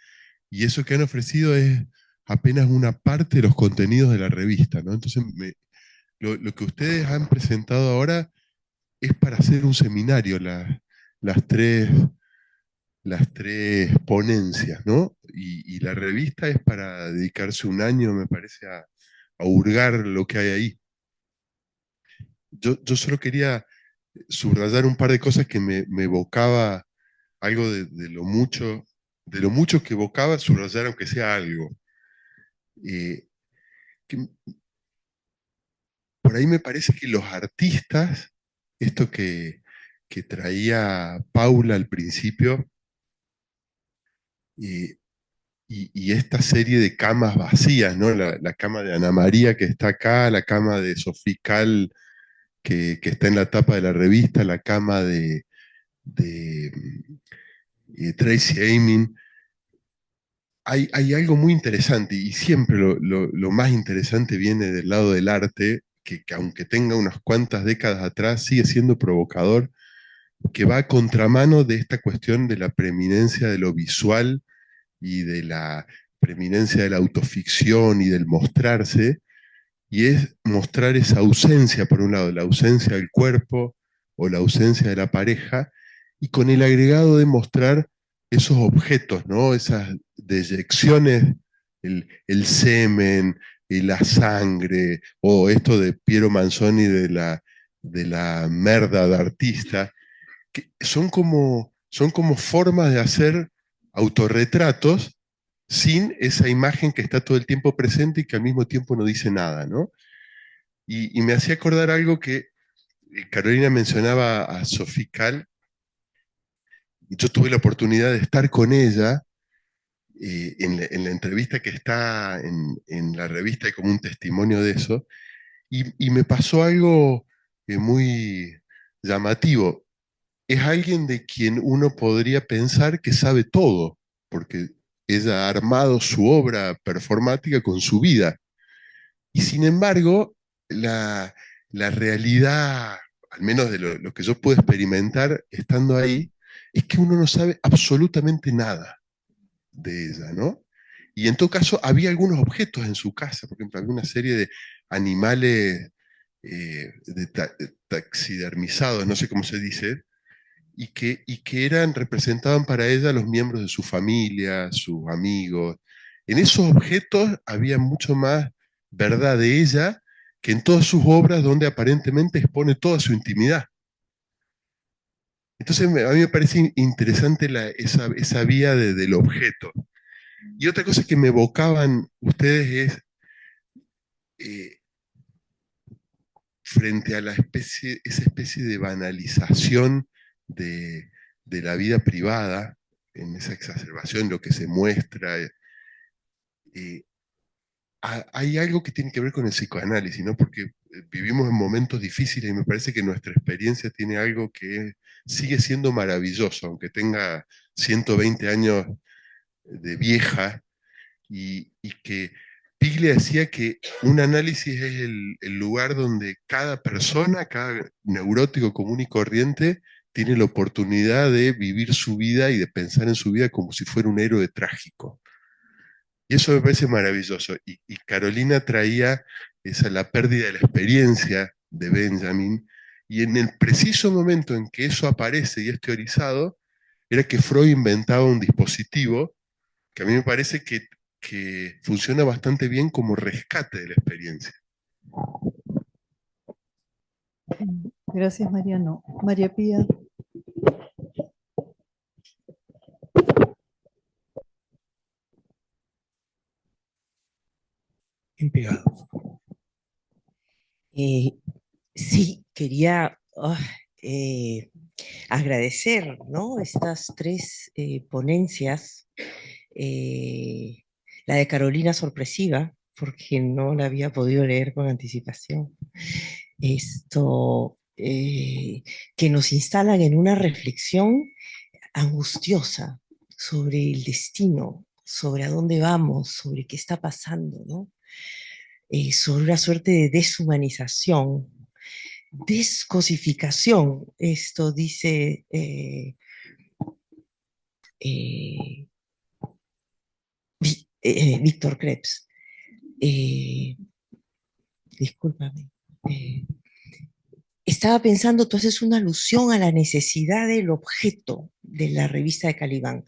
eso que han ofrecido es apenas una parte de los contenidos de la revista, ¿no? Entonces, lo que ustedes han presentado ahora es para hacer un seminario, las tres, las tres ponencias, ¿no? Y la revista es para dedicarse un año, me parece, a hurgar lo que hay ahí. Yo solo quería subrayar un par de cosas que me evocaba algo de lo mucho que evocaba, subrayar aunque sea algo. Que por ahí me parece que los artistas, esto que traía Paula al principio, eh, y esta serie de camas vacías, ¿no? La cama de Ana María que está acá, la cama de Sofical que está en la tapa de la revista, la cama de Tracy Emin. Hay algo muy interesante y siempre lo más interesante viene del lado del arte, que aunque tenga unas cuantas décadas atrás, sigue siendo provocador, que va a contramano de esta cuestión de la preeminencia de lo visual y de la preeminencia de la autoficción y del mostrarse, y es mostrar esa ausencia, por un lado, la ausencia del cuerpo o la ausencia de la pareja, y con el agregado de mostrar esos objetos, ¿no? Esas deyecciones, el semen, y la sangre, o esto de Piero Manzoni de la merda de artista, que son como formas de hacer autorretratos sin esa imagen que está todo el tiempo presente y que al mismo tiempo no dice nada, ¿no? Y me hacía acordar algo que Carolina mencionaba a Sofical, y yo tuve la oportunidad de estar con ella en la entrevista que está en la revista, y como un testimonio de eso, y me pasó algo muy llamativo. Es alguien de quien uno podría pensar que sabe todo, porque ella ha armado su obra performática con su vida. Y sin embargo, la realidad, al menos de lo que yo puedo experimentar estando ahí, es que uno no sabe absolutamente nada de ella, ¿no? Y en todo caso, había algunos objetos en su casa, por ejemplo, había una serie de animales taxidermizados, no sé cómo se dice, y que representaban para ella los miembros de su familia, sus amigos. En esos objetos había mucho más verdad de ella que en todas sus obras donde aparentemente expone toda su intimidad. Entonces a mí me parece interesante esa vía del objeto. Y otra cosa que me evocaban ustedes es, eh, frente a esa especie de banalización de la vida privada, en esa exacerbación, lo que se muestra, eh, hay algo que tiene que ver con el psicoanálisis, ¿no? Porque vivimos en momentos difíciles y me parece que nuestra experiencia tiene algo que sigue siendo maravilloso, aunque tenga 120 años de vieja, y que Piglia decía que un análisis es el lugar donde cada persona, cada neurótico común y corriente, tiene la oportunidad de vivir su vida y de pensar en su vida como si fuera un héroe trágico. Y eso me parece maravilloso. Y Carolina traía la pérdida de la experiencia de Benjamin, y en el preciso momento en que eso aparece y es teorizado, era que Freud inventaba un dispositivo que a mí me parece que que funciona bastante bien como rescate de la experiencia. Gracias, Mariano. María Pía. Bien pegado. Sí, quería agradecer, ¿no?, estas tres ponencias. La de Carolina sorpresiva, porque no la había podido leer con anticipación. Esto, que nos instalan en una reflexión angustiosa sobre el destino, sobre a dónde vamos, sobre qué está pasando, ¿no? Sobre una suerte de deshumanización, descosificación, esto dice Víctor Krebs. Discúlpame. Estaba pensando, tú haces una alusión a la necesidad del objeto de la revista de Calibán.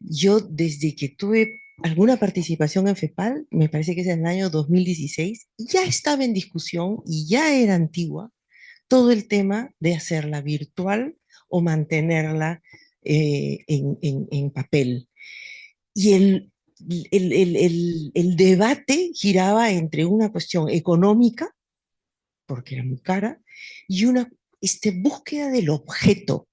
Yo, desde que tuve alguna participación en FEPAL, me parece que es en el año 2016, ya estaba en discusión y ya era antigua todo el tema de hacerla virtual o mantenerla en papel. Y el debate giraba entre una cuestión económica, porque era muy cara, y una búsqueda del objeto.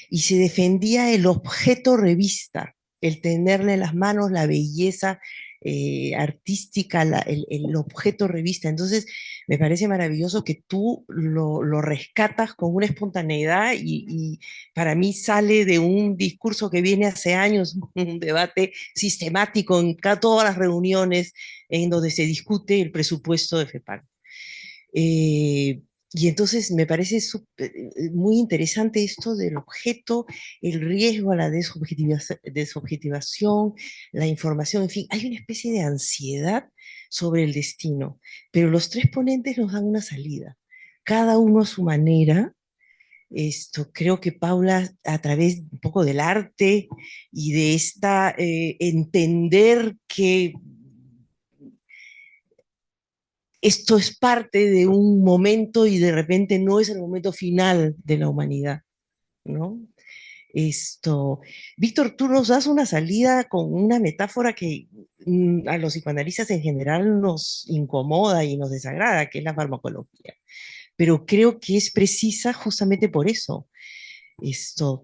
Y se defendía el objeto revista, el tenerle en las manos la belleza artística, el objeto revista. Entonces, me parece maravilloso que tú lo rescatas con una espontaneidad y para mí sale de un discurso que viene hace años, un debate sistemático en todas las reuniones en donde se discute el presupuesto de FEPAL. Y entonces me parece muy interesante esto del objeto, el riesgo a la desobjetivación, la información, en fin, hay una especie de ansiedad sobre el destino, pero los tres ponentes nos dan una salida, cada uno a su manera. Creo que Paula, a través un poco del arte y de entender que esto es parte de un momento y de repente no es el momento final de la humanidad, ¿no? Víctor, tú nos das una salida con una metáfora que a los psicoanalistas en general nos incomoda y nos desagrada, que es la farmacología. Pero creo que es precisa justamente por eso.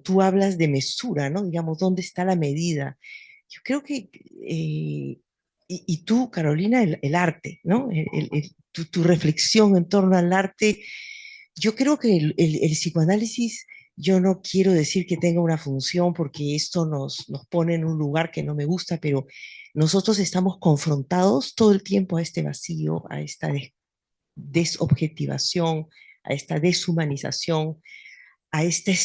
Tú hablas de mesura, ¿no? Digamos, ¿dónde está la medida? Yo creo que, y tú, Carolina, el arte, ¿no? Tu reflexión en torno al arte, yo creo que el psicoanálisis, yo no quiero decir que tenga una función porque esto nos pone en un lugar que no me gusta, pero nosotros estamos confrontados todo el tiempo a este vacío, a esta desobjetivación, a esta deshumanización, a este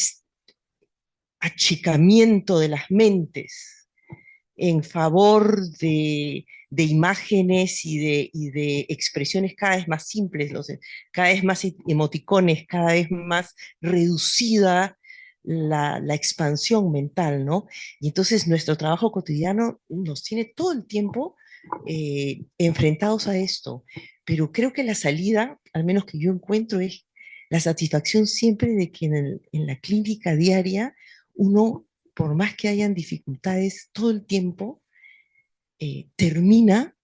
achicamiento de las mentes en favor de imágenes y de expresiones cada vez más simples, cada vez más emoticones, cada vez más reducida la expansión mental, ¿no? Y entonces nuestro trabajo cotidiano nos tiene todo el tiempo enfrentados a esto. Pero creo que la salida, al menos que yo encuentro, es la satisfacción siempre de que en la clínica diaria uno, por más que hayan dificultades todo el tiempo, termina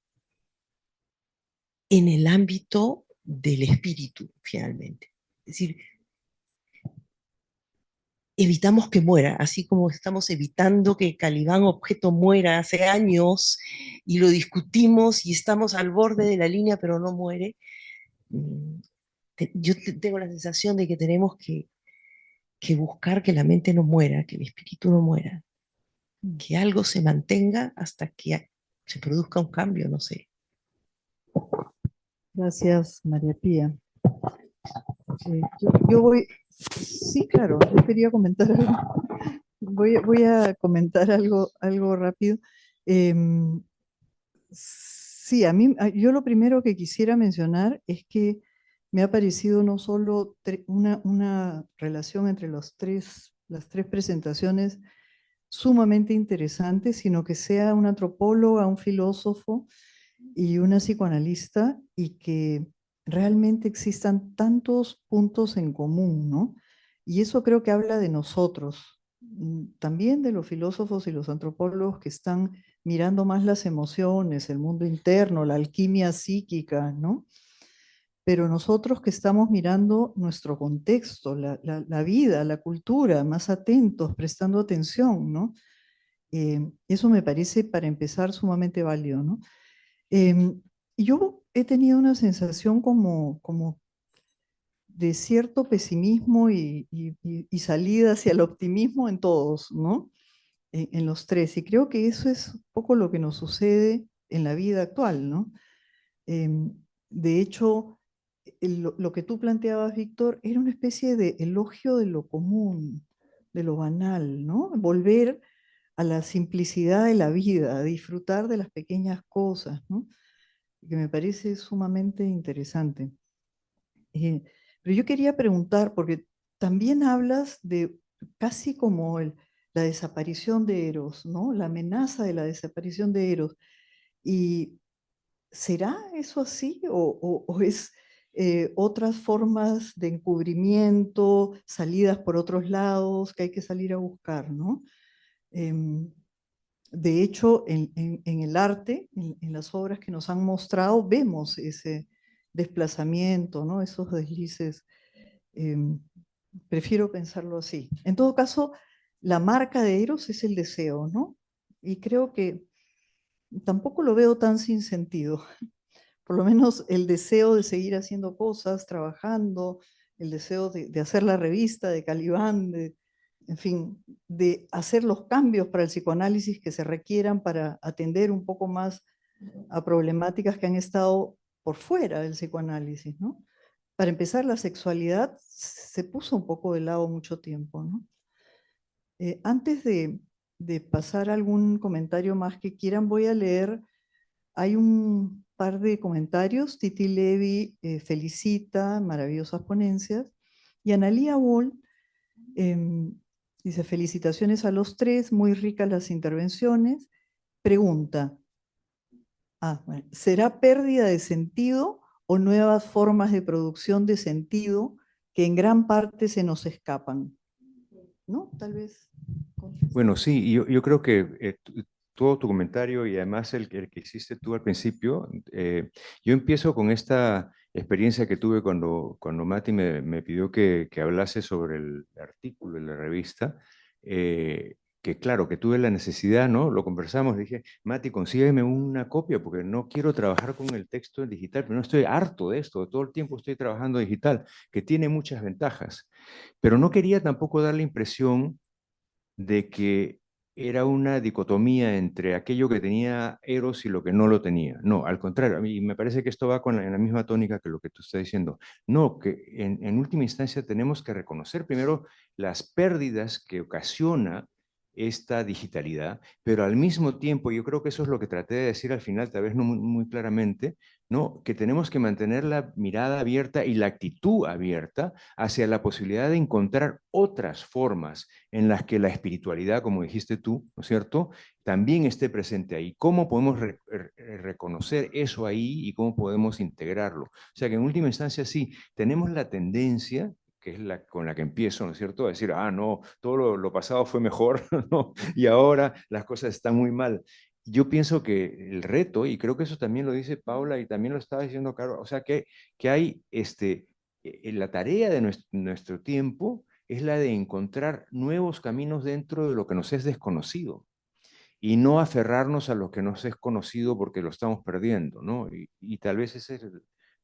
en el ámbito del espíritu, finalmente. Es decir, evitamos que muera, así como estamos evitando que Calibán objeto muera hace años y lo discutimos y estamos al borde de la línea, pero no muere. Yo tengo la sensación de que tenemos que buscar que la mente no muera, que el espíritu no muera, que algo se mantenga hasta que se produzca un cambio, no sé. Gracias, María Pía. Yo voy, sí, claro, yo quería comentar algo. Voy a comentar algo rápido. Sí, yo lo primero que quisiera mencionar es que me ha parecido no solo una relación entre las tres presentaciones sumamente interesante, sino que sea una antropóloga, un filósofo y una psicoanalista, y que realmente existan tantos puntos en común, ¿no? Y eso creo que habla de nosotros, también de los filósofos y los antropólogos que están mirando más las emociones, el mundo interno, la alquimia psíquica, ¿no? Pero nosotros que estamos mirando nuestro contexto, la vida, la cultura, más atentos, prestando atención, ¿no? Eso me parece, para empezar, sumamente válido, ¿no? Yo he tenido una sensación como de cierto pesimismo y salida hacia el optimismo en todos, ¿no? En los tres. Y creo que eso es un poco lo que nos sucede en la vida actual, ¿no? De hecho, lo que tú planteabas, Víctor, era una especie de elogio de lo común, de lo banal, ¿no? Volver a la simplicidad de la vida, a disfrutar de las pequeñas cosas, ¿no? Que me parece sumamente interesante. Pero yo quería preguntar, porque también hablas de casi como la desaparición de Eros, ¿no? La amenaza de la desaparición de Eros. ¿Y será eso así o es otras formas de encubrimiento, salidas por otros lados que hay que salir a buscar, ¿no? Em, de hecho, en el arte, en las obras que nos han mostrado, vemos ese desplazamiento, ¿no? Esos deslices. Em, Prefiero pensarlo así. En todo caso, la marca de Eros es el deseo, ¿no? Y creo que tampoco lo veo tan sin sentido. Por lo menos el deseo de seguir haciendo cosas, trabajando, el deseo de hacer la revista de Calibán, en fin, de hacer los cambios para el psicoanálisis que se requieran para atender un poco más a problemáticas que han estado por fuera del psicoanálisis, ¿no? Para empezar, la sexualidad se puso un poco de lado mucho tiempo, ¿no? Antes de pasar a algún comentario más que quieran, voy a leer, hay un par de comentarios. Titi Levi felicita, maravillosas ponencias, y Analía Wall dice, felicitaciones a los tres, muy ricas las intervenciones. Pregunta, bueno, ¿será pérdida de sentido o nuevas formas de producción de sentido que en gran parte se nos escapan? ¿No? Tal vez. Bueno, sí, yo creo que todo tu comentario y además el que hiciste tú al principio, yo empiezo con esta experiencia que tuve cuando Mati me pidió que hablase sobre el artículo de la revista, que claro, que tuve la necesidad, ¿no? Lo conversamos, dije, Mati, consígueme una copia porque no quiero trabajar con el texto en digital, pero no estoy harto de esto, todo el tiempo estoy trabajando digital, que tiene muchas ventajas, pero no quería tampoco dar la impresión de que era una dicotomía entre aquello que tenía Eros y lo que no lo tenía. No, al contrario, a mí me parece que esto va en la misma tónica que lo que tú estás diciendo. No, que en última instancia tenemos que reconocer primero las pérdidas que ocasiona esta digitalidad, pero al mismo tiempo, yo creo que eso es lo que traté de decir al final, tal vez no muy claramente, ¿no? Que tenemos que mantener la mirada abierta y la actitud abierta hacia la posibilidad de encontrar otras formas en las que la espiritualidad, como dijiste tú, ¿no es cierto?, también esté presente ahí. ¿Cómo podemos reconocer eso ahí y cómo podemos integrarlo? O sea que en última instancia sí, tenemos la tendencia, que es con la que empiezo, ¿no es cierto?, a decir, no, todo lo pasado fue mejor, ¿no? Y ahora las cosas están muy mal. Yo pienso que el reto, y creo que eso también lo dice Paula y también lo estaba diciendo Caro, o sea que hay la tarea de nuestro tiempo es la de encontrar nuevos caminos dentro de lo que nos es desconocido y no aferrarnos a lo que nos es conocido porque lo estamos perdiendo, ¿no? Y tal vez esa es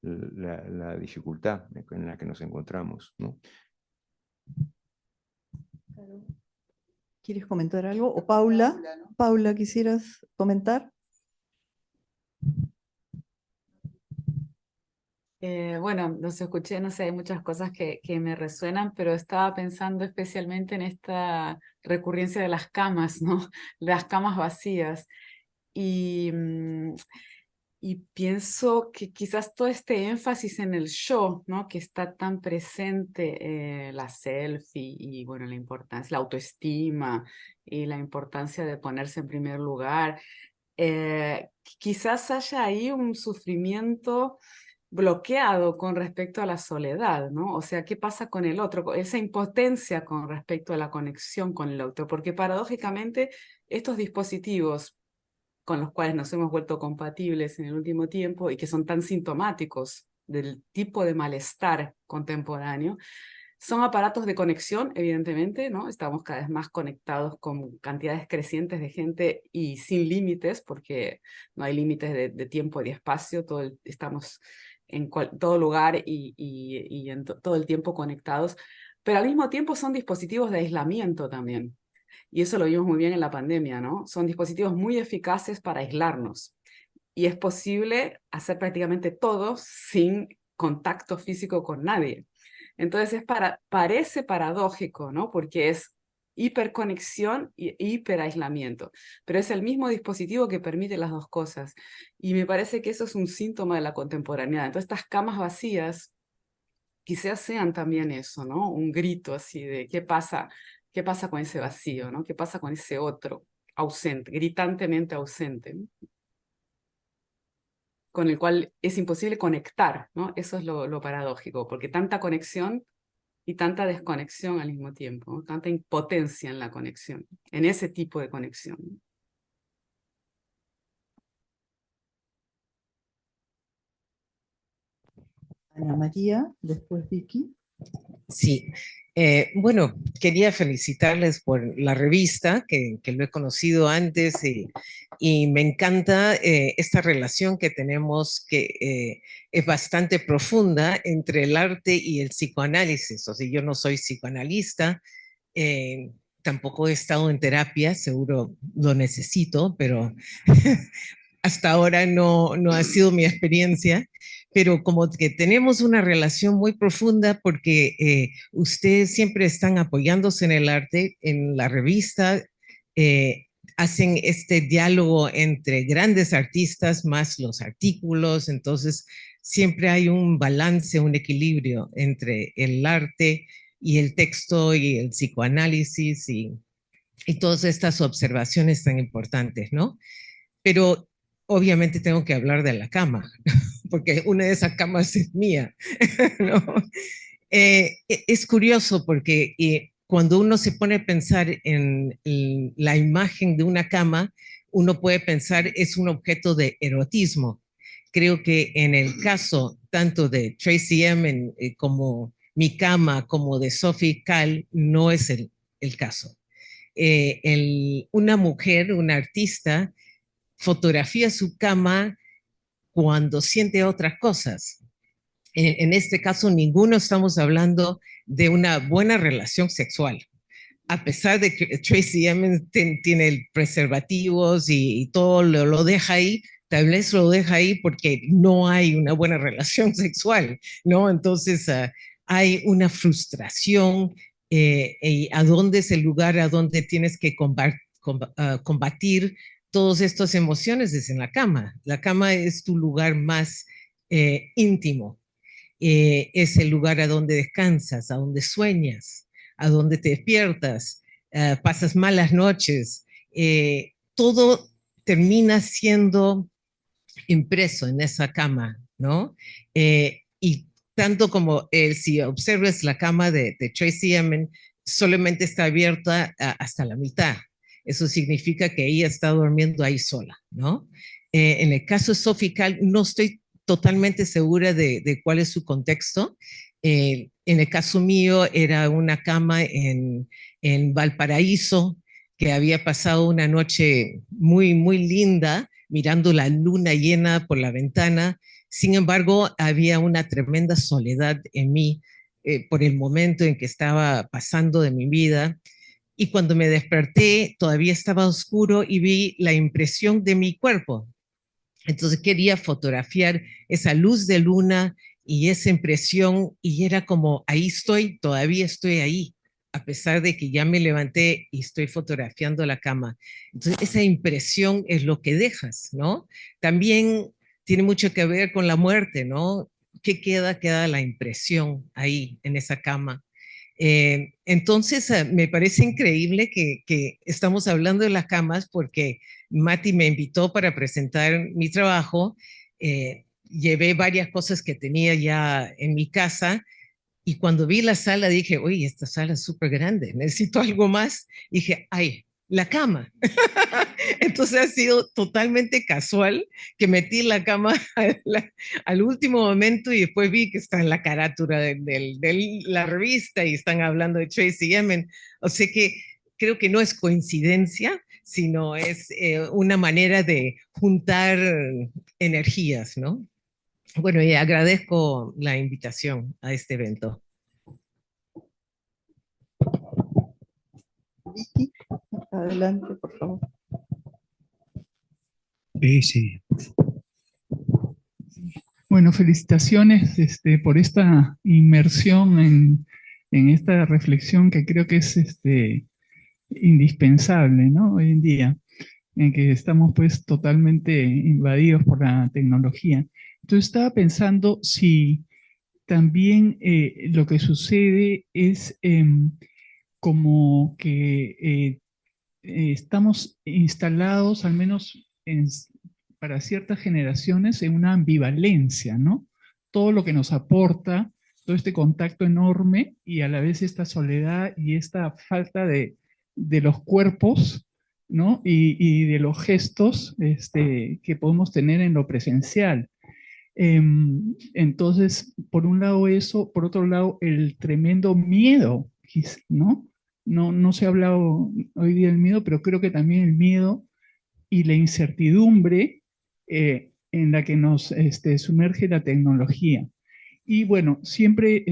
la dificultad en la que nos encontramos, ¿no? ¿Quieres comentar algo? ¿O Paula? Paula, ¿quisieras comentar? Bueno, los escuché, no sé, hay muchas cosas que me resuenan, pero estaba pensando especialmente en esta recurrencia de las camas, ¿no? Las camas vacías. Y y pienso que quizás todo este énfasis en el yo, ¿no? Que está tan presente, la selfie y bueno, la importancia, la autoestima y la importancia de ponerse en primer lugar, quizás haya ahí un sufrimiento bloqueado con respecto a la soledad, ¿no? O sea, ¿qué pasa con el otro? Esa impotencia con respecto a la conexión con el otro, porque paradójicamente estos dispositivos con los cuales nos hemos vuelto compatibles en el último tiempo y que son tan sintomáticos del tipo de malestar contemporáneo, son aparatos de conexión, evidentemente, ¿no? Estamos cada vez más conectados con cantidades crecientes de gente y sin límites, porque no hay límites de tiempo y de espacio, estamos en todo lugar y en todo el tiempo conectados, pero al mismo tiempo son dispositivos de aislamiento también. Y eso lo vimos muy bien en la pandemia, ¿no? Son dispositivos muy eficaces para aislarnos. Y es posible hacer prácticamente todo sin contacto físico con nadie. Entonces parece paradójico, ¿no? Porque es hiperconexión y hiperaislamiento, pero es el mismo dispositivo que permite las dos cosas. Y me parece que eso es un síntoma de la contemporaneidad. Entonces estas camas vacías quizás sean también eso, ¿no? Un grito así de qué pasa con ese vacío, ¿no? ¿Qué pasa con ese otro ausente, gritantemente ausente, ¿no? Con el cual es imposible conectar, ¿no? Eso es lo paradójico, porque tanta conexión y tanta desconexión al mismo tiempo, ¿no? Tanta impotencia en la conexión, en ese tipo de conexión, ¿no? Ana María, después Vicky. Sí, bueno, quería felicitarles por la revista, que lo he conocido antes y me encanta esta relación que tenemos que es bastante profunda entre el arte y el psicoanálisis. O sea, yo no soy psicoanalista, tampoco he estado en terapia, seguro lo necesito, pero hasta ahora no ha sido mi experiencia, pero como que tenemos una relación muy profunda porque ustedes siempre están apoyándose en el arte, en la revista, hacen este diálogo entre grandes artistas más los artículos, entonces siempre hay un balance, un equilibrio entre el arte y el texto y el psicoanálisis y todas estas observaciones tan importantes, ¿no? Pero obviamente tengo que hablar de la cama, porque una de esas camas es mía, ¿no? Es curioso porque cuando uno se pone a pensar en la imagen de una cama, uno puede pensar es un objeto de erotismo. Creo que en el caso tanto de Tracey Emin como mi cama, como de Sophie Calle, no es el caso. Una mujer, una artista, fotografía su cama cuando siente otras cosas. En este caso, ninguno estamos hablando de una buena relación sexual. A pesar de que Tracey Emin tiene preservativos y todo lo deja ahí, tal vez lo deja ahí porque no hay una buena relación sexual, ¿no? Entonces hay una frustración y a dónde es el lugar a donde tienes que combatir todas estas emociones es en la cama. La cama es tu lugar más íntimo, es el lugar a donde descansas, a donde sueñas, a donde te despiertas, pasas malas noches. Todo termina siendo impreso en esa cama, ¿no? Y tanto como si observas la cama de Tracey Emin, solamente está abierta hasta la mitad. Eso significa que ella está durmiendo ahí sola, ¿no? En el caso de Sophie Calle, no estoy totalmente segura de cuál es su contexto. En el caso mío era una cama en Valparaíso que había pasado una noche muy, muy linda mirando la luna llena por la ventana. Sin embargo, había una tremenda soledad en mí por el momento en que estaba pasando de mi vida. Y cuando me desperté, todavía estaba oscuro y vi la impresión de mi cuerpo. Entonces quería fotografiar esa luz de luna y esa impresión y era como, ahí estoy, todavía estoy ahí, a pesar de que ya me levanté y estoy fotografiando la cama. Entonces esa impresión es lo que dejas, ¿no? También tiene mucho que ver con la muerte, ¿no? ¿Qué queda? Queda la impresión ahí, en esa cama. Entonces, me parece increíble que estamos hablando de las camas porque Mati me invitó para presentar mi trabajo. Llevé varias cosas que tenía ya en mi casa y cuando vi la sala dije, oye, esta sala es súper grande, necesito algo más. Dije, ay, la cama. Entonces ha sido totalmente casual que metí la cama al último momento y después vi que está en la carátula de la revista y están hablando de Tracy Emin. O sea que creo que no es coincidencia, sino es una manera de juntar energías, ¿no? Bueno, y agradezco la invitación a este evento. Vicky, adelante, por favor. Sí. Bueno, felicitaciones por esta inmersión en esta reflexión que creo que es indispensable, ¿no? Hoy en día, en que estamos pues totalmente invadidos por la tecnología. Entonces estaba pensando si también lo que sucede es como que estamos instalados, al menos para ciertas generaciones, en una ambivalencia, ¿no? Todo lo que nos aporta, todo este contacto enorme y a la vez esta soledad y esta falta de los cuerpos, ¿no? Y de los gestos que podemos tener en lo presencial. Entonces, por un lado eso, por otro lado el tremendo miedo, ¿no? No se ha hablado hoy día del miedo, pero creo que también el miedo y la incertidumbre en la que nos sumerge la tecnología. Y bueno, siempre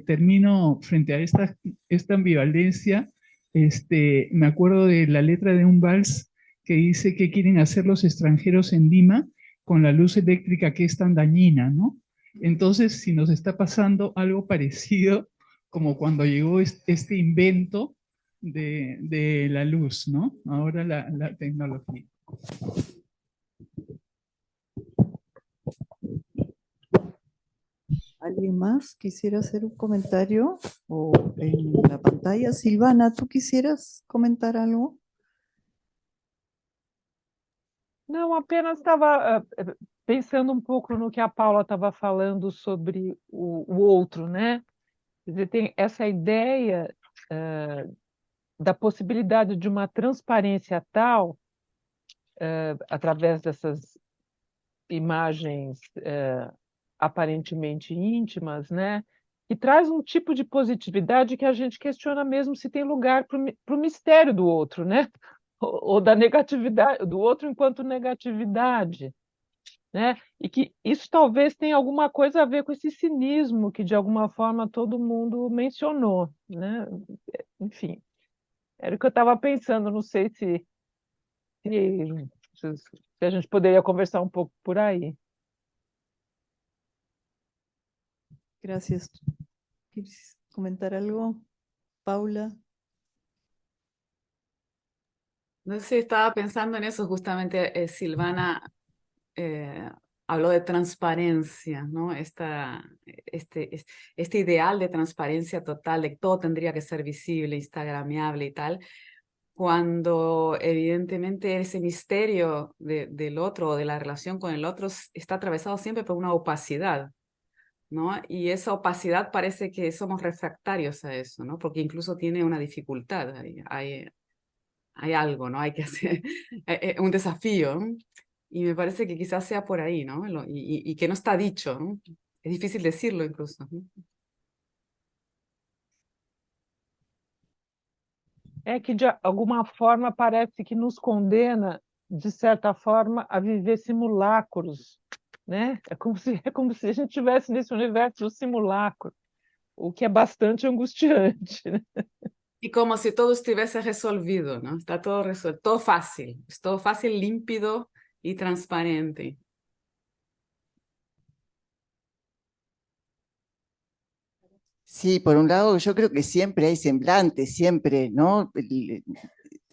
termino frente a esta ambivalencia, me acuerdo de la letra de un vals que dice que quieren hacer los extranjeros en Lima con la luz eléctrica que es tan dañina, ¿no? Entonces, si nos está pasando algo parecido como cuando llegó este invento de la luz, ¿no? Ahora la tecnología. ¿Alguien más quisiera hacer un comentario? O en la pantalla, Silvana, ¿tú quisieras comentar algo? Não, apenas estava pensando um pouco no que a Paula estava falando sobre o outro, né? Quer dizer, tem essa ideia da possibilidade de uma transparência tal, através dessas imagens aparentemente íntimas, né? Que traz um tipo de positividade que a gente questiona mesmo se tem lugar para o mistério do outro, né? Ou da negatividade, do outro enquanto negatividade, né? E que isso talvez tenha alguma coisa a ver com esse cinismo que, de alguma forma, todo mundo mencionou, né? Enfim, era o que eu estava pensando, não sei se a gente poderia conversar um pouco por aí. Gracias. ¿Quieres comentar algo, Paula? No sé, estaba pensando en eso justamente, Silvana habló de transparencia, ¿no? Este ideal de transparencia total, de que todo tendría que ser visible, instagramiable y tal, cuando evidentemente ese misterio del otro o de la relación con el otro está atravesado siempre por una opacidad, ¿no? Y esa opacidad parece que somos refractarios a eso, ¿no? Porque incluso tiene una dificultad, hay algo, ¿no? Hay que hacer un desafío, ¿no? Y me parece que quizás sea por ahí, ¿no? Y que no está dicho, ¿no? Es difícil decirlo incluso, ¿no? É que, de alguma forma, parece que nos condena, de certa forma, a viver simulacros, né? É como se a gente estivesse nesse universo do simulacro, o que é bastante angustiante, né? Y como si todo estuviese resolvido, ¿no? Está todo resuelto, todo fácil, es todo fácil, límpido y transparente. Sí, por un lado yo creo que siempre hay semblantes, siempre, ¿no?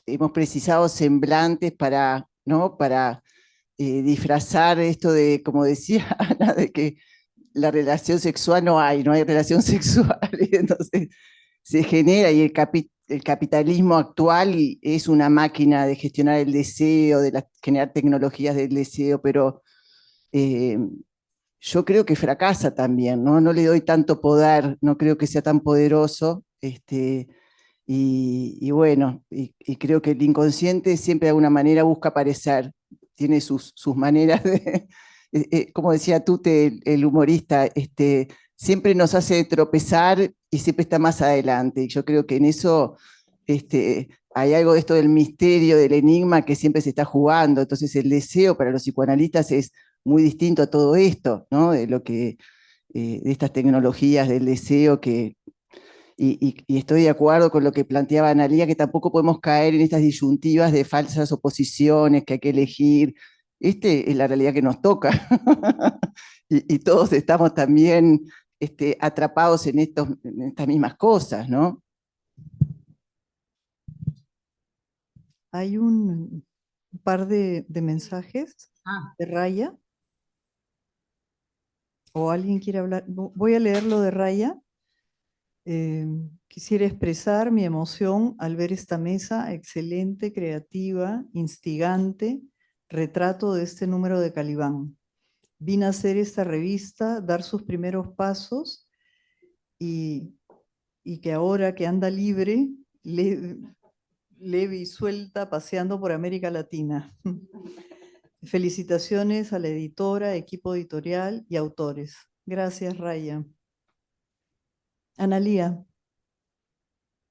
Hemos precisado semblantes para, ¿no? Para disfrazar esto de, como decía Ana, de que la relación sexual no hay relación sexual, y entonces se genera, y el capitalismo actual es una máquina de gestionar el deseo, generar tecnologías del deseo, pero yo creo que fracasa también, ¿no? No le doy tanto poder, no creo que sea tan poderoso, y bueno, y creo que el inconsciente siempre de alguna manera busca aparecer, tiene sus maneras de, como decía Tute, el humorista, siempre nos hace tropezar y siempre está más adelante. Y yo creo que en eso hay algo de esto del misterio, del enigma que siempre se está jugando. Entonces el deseo para los psicoanalistas es muy distinto a todo esto, ¿no? De lo que, de estas tecnologías del deseo que... Y estoy de acuerdo con lo que planteaba Analía, que tampoco podemos caer en estas disyuntivas de falsas oposiciones, que hay que elegir. Es la realidad que nos toca. Y todos estamos también atrapados en estas mismas cosas, ¿no? Hay un par de mensajes de Raya. ¿O alguien quiere hablar? Voy a leer lo de Raya. Quisiera expresar mi emoción al ver esta mesa excelente, creativa, instigante, retrato de este número de Calibán. Vine a hacer esta revista, dar sus primeros pasos y que ahora que anda libre, leve y suelta, paseando por América Latina. Felicitaciones a la editora, equipo editorial y autores. Gracias, Raya. Analía.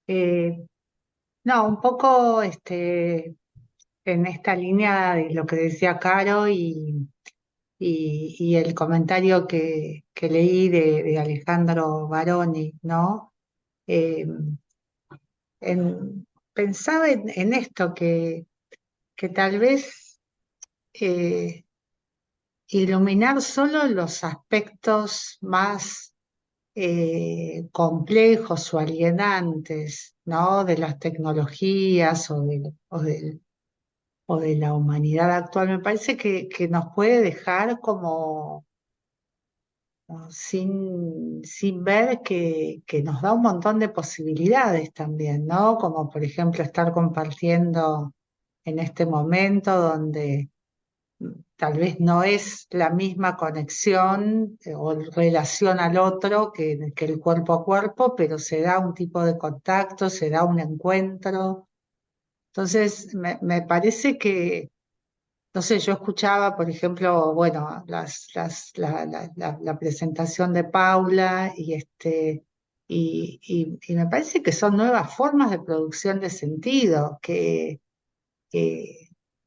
No, un poco en esta línea de lo que decía Caro y el comentario que leí de Alejandro Baroni, ¿no? Pensaba en esto, que tal vez iluminar solo los aspectos más complejos o alienantes, ¿no? De las tecnologías o de la humanidad actual, me parece que nos puede dejar como sin ver que nos da un montón de posibilidades también, ¿no? Como por ejemplo estar compartiendo en este momento donde tal vez no es la misma conexión o relación al otro que el cuerpo a cuerpo, pero se da un tipo de contacto, se da un encuentro. Entonces, me parece que, no sé, yo escuchaba, por ejemplo, bueno, la presentación de Paula y me parece que son nuevas formas de producción de sentido, que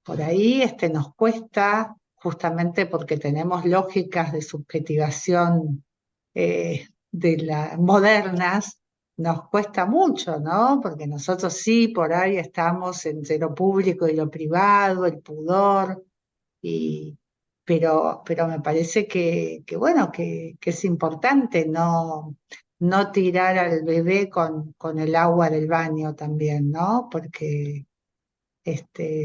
por ahí nos cuesta, justamente porque tenemos lógicas de subjetivación modernas, nos cuesta mucho, ¿no? Porque nosotros sí, por ahí estamos entre lo público y lo privado, el pudor, pero me parece bueno, que es importante no tirar al bebé con el agua del baño también, ¿no? Porque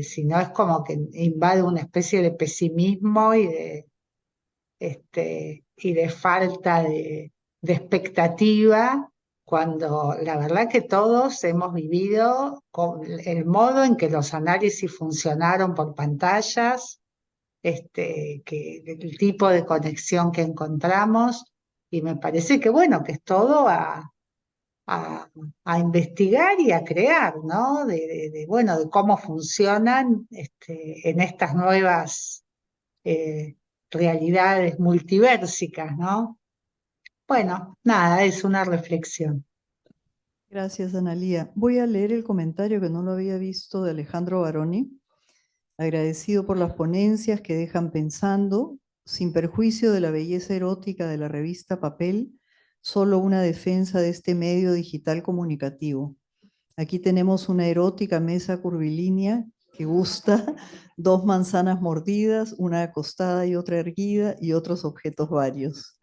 si no es como que invade una especie de pesimismo y de falta de expectativa, cuando la verdad que todos hemos vivido con el modo en que los análisis funcionaron por pantallas, el tipo de conexión que encontramos, y me parece que bueno, que es todo a investigar y a crear, ¿no? Bueno, de cómo funcionan en estas nuevas realidades multiversicas, ¿no? Bueno, nada, es una reflexión. Gracias, Analía. Voy a leer el comentario que no lo había visto de Alejandro Baroni. Agradecido por las ponencias que dejan pensando, sin perjuicio de la belleza erótica de la revista Papel, solo una defensa de este medio digital comunicativo. Aquí tenemos una erótica mesa curvilínea que gusta, 2 manzanas mordidas, una acostada y otra erguida, y otros objetos varios.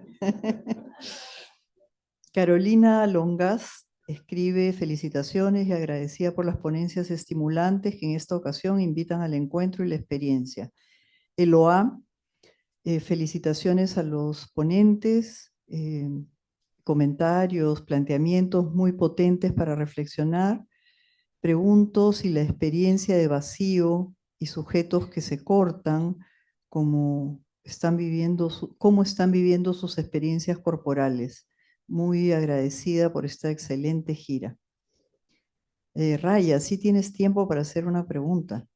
Carolina Longas escribe: felicitaciones y agradecida por las ponencias estimulantes que en esta ocasión invitan al encuentro y la experiencia. Eloá, felicitaciones a los ponentes, comentarios, planteamientos muy potentes para reflexionar. Pregunto si la experiencia de vacío y sujetos que se cortan, cómo están viviendo sus experiencias corporales. Muy agradecida por esta excelente gira. Raya, sí tienes tiempo para hacer una pregunta.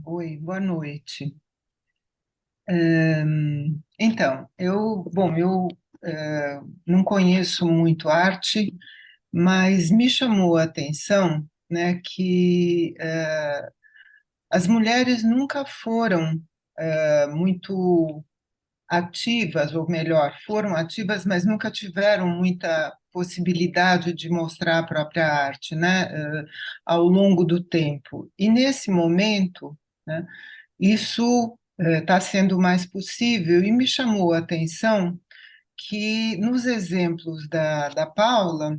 Oi, boa noite. Então, eu não conheço muito arte, mas me chamou a atenção, né, que as mulheres nunca foram muito ativas, ou melhor, foram ativas, mas nunca tiveram muita possibilidade de mostrar a própria arte, né, ao longo do tempo. E nesse momento, né, isso está sendo mais possível e me chamou a atenção que nos exemplos da Paula,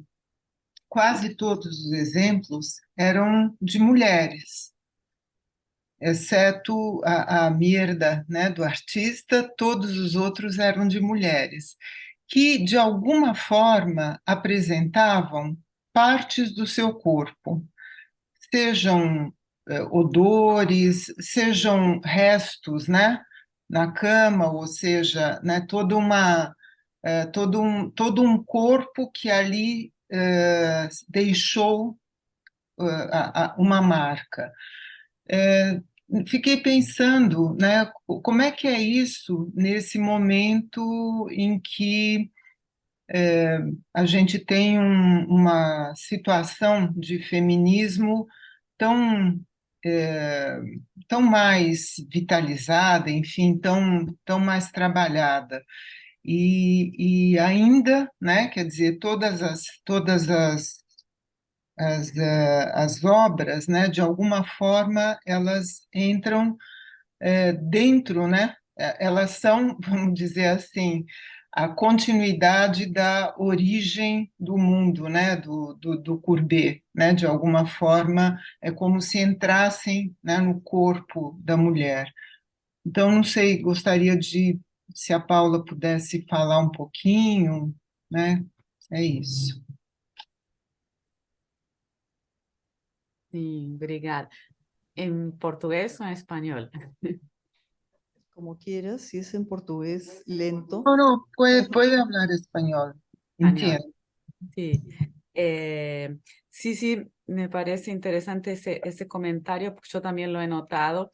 quase todos os exemplos eram de mulheres, exceto a Mirda, né, do artista, todos os outros eram de mulheres, que de alguma forma apresentavam partes do seu corpo, sejam odores, sejam restos, né, na cama, ou seja, né, todo um corpo que ali deixou uma marca. Fiquei pensando, né, como é que é isso nesse momento em que a gente tem uma situação de feminismo tão tão mais vitalizada, enfim, tão mais trabalhada. E ainda, né, quer dizer, todas as obras, né, de alguma forma, elas entram dentro, né, elas são, vamos dizer assim, a continuidade da origem do mundo, né, do Courbet, né, de alguma forma, é como se entrassem, né, no corpo da mulher. Então, não sei, gostaria se a Paula pudesse falar um pouquinho, né, é isso. Sí, obrigada. ¿En portugués o en español? Como quieras, si es en portugués lento. No, puede hablar español, Español. entiendo. Sí. Sí, me parece interesante ese comentario, porque yo también lo he notado.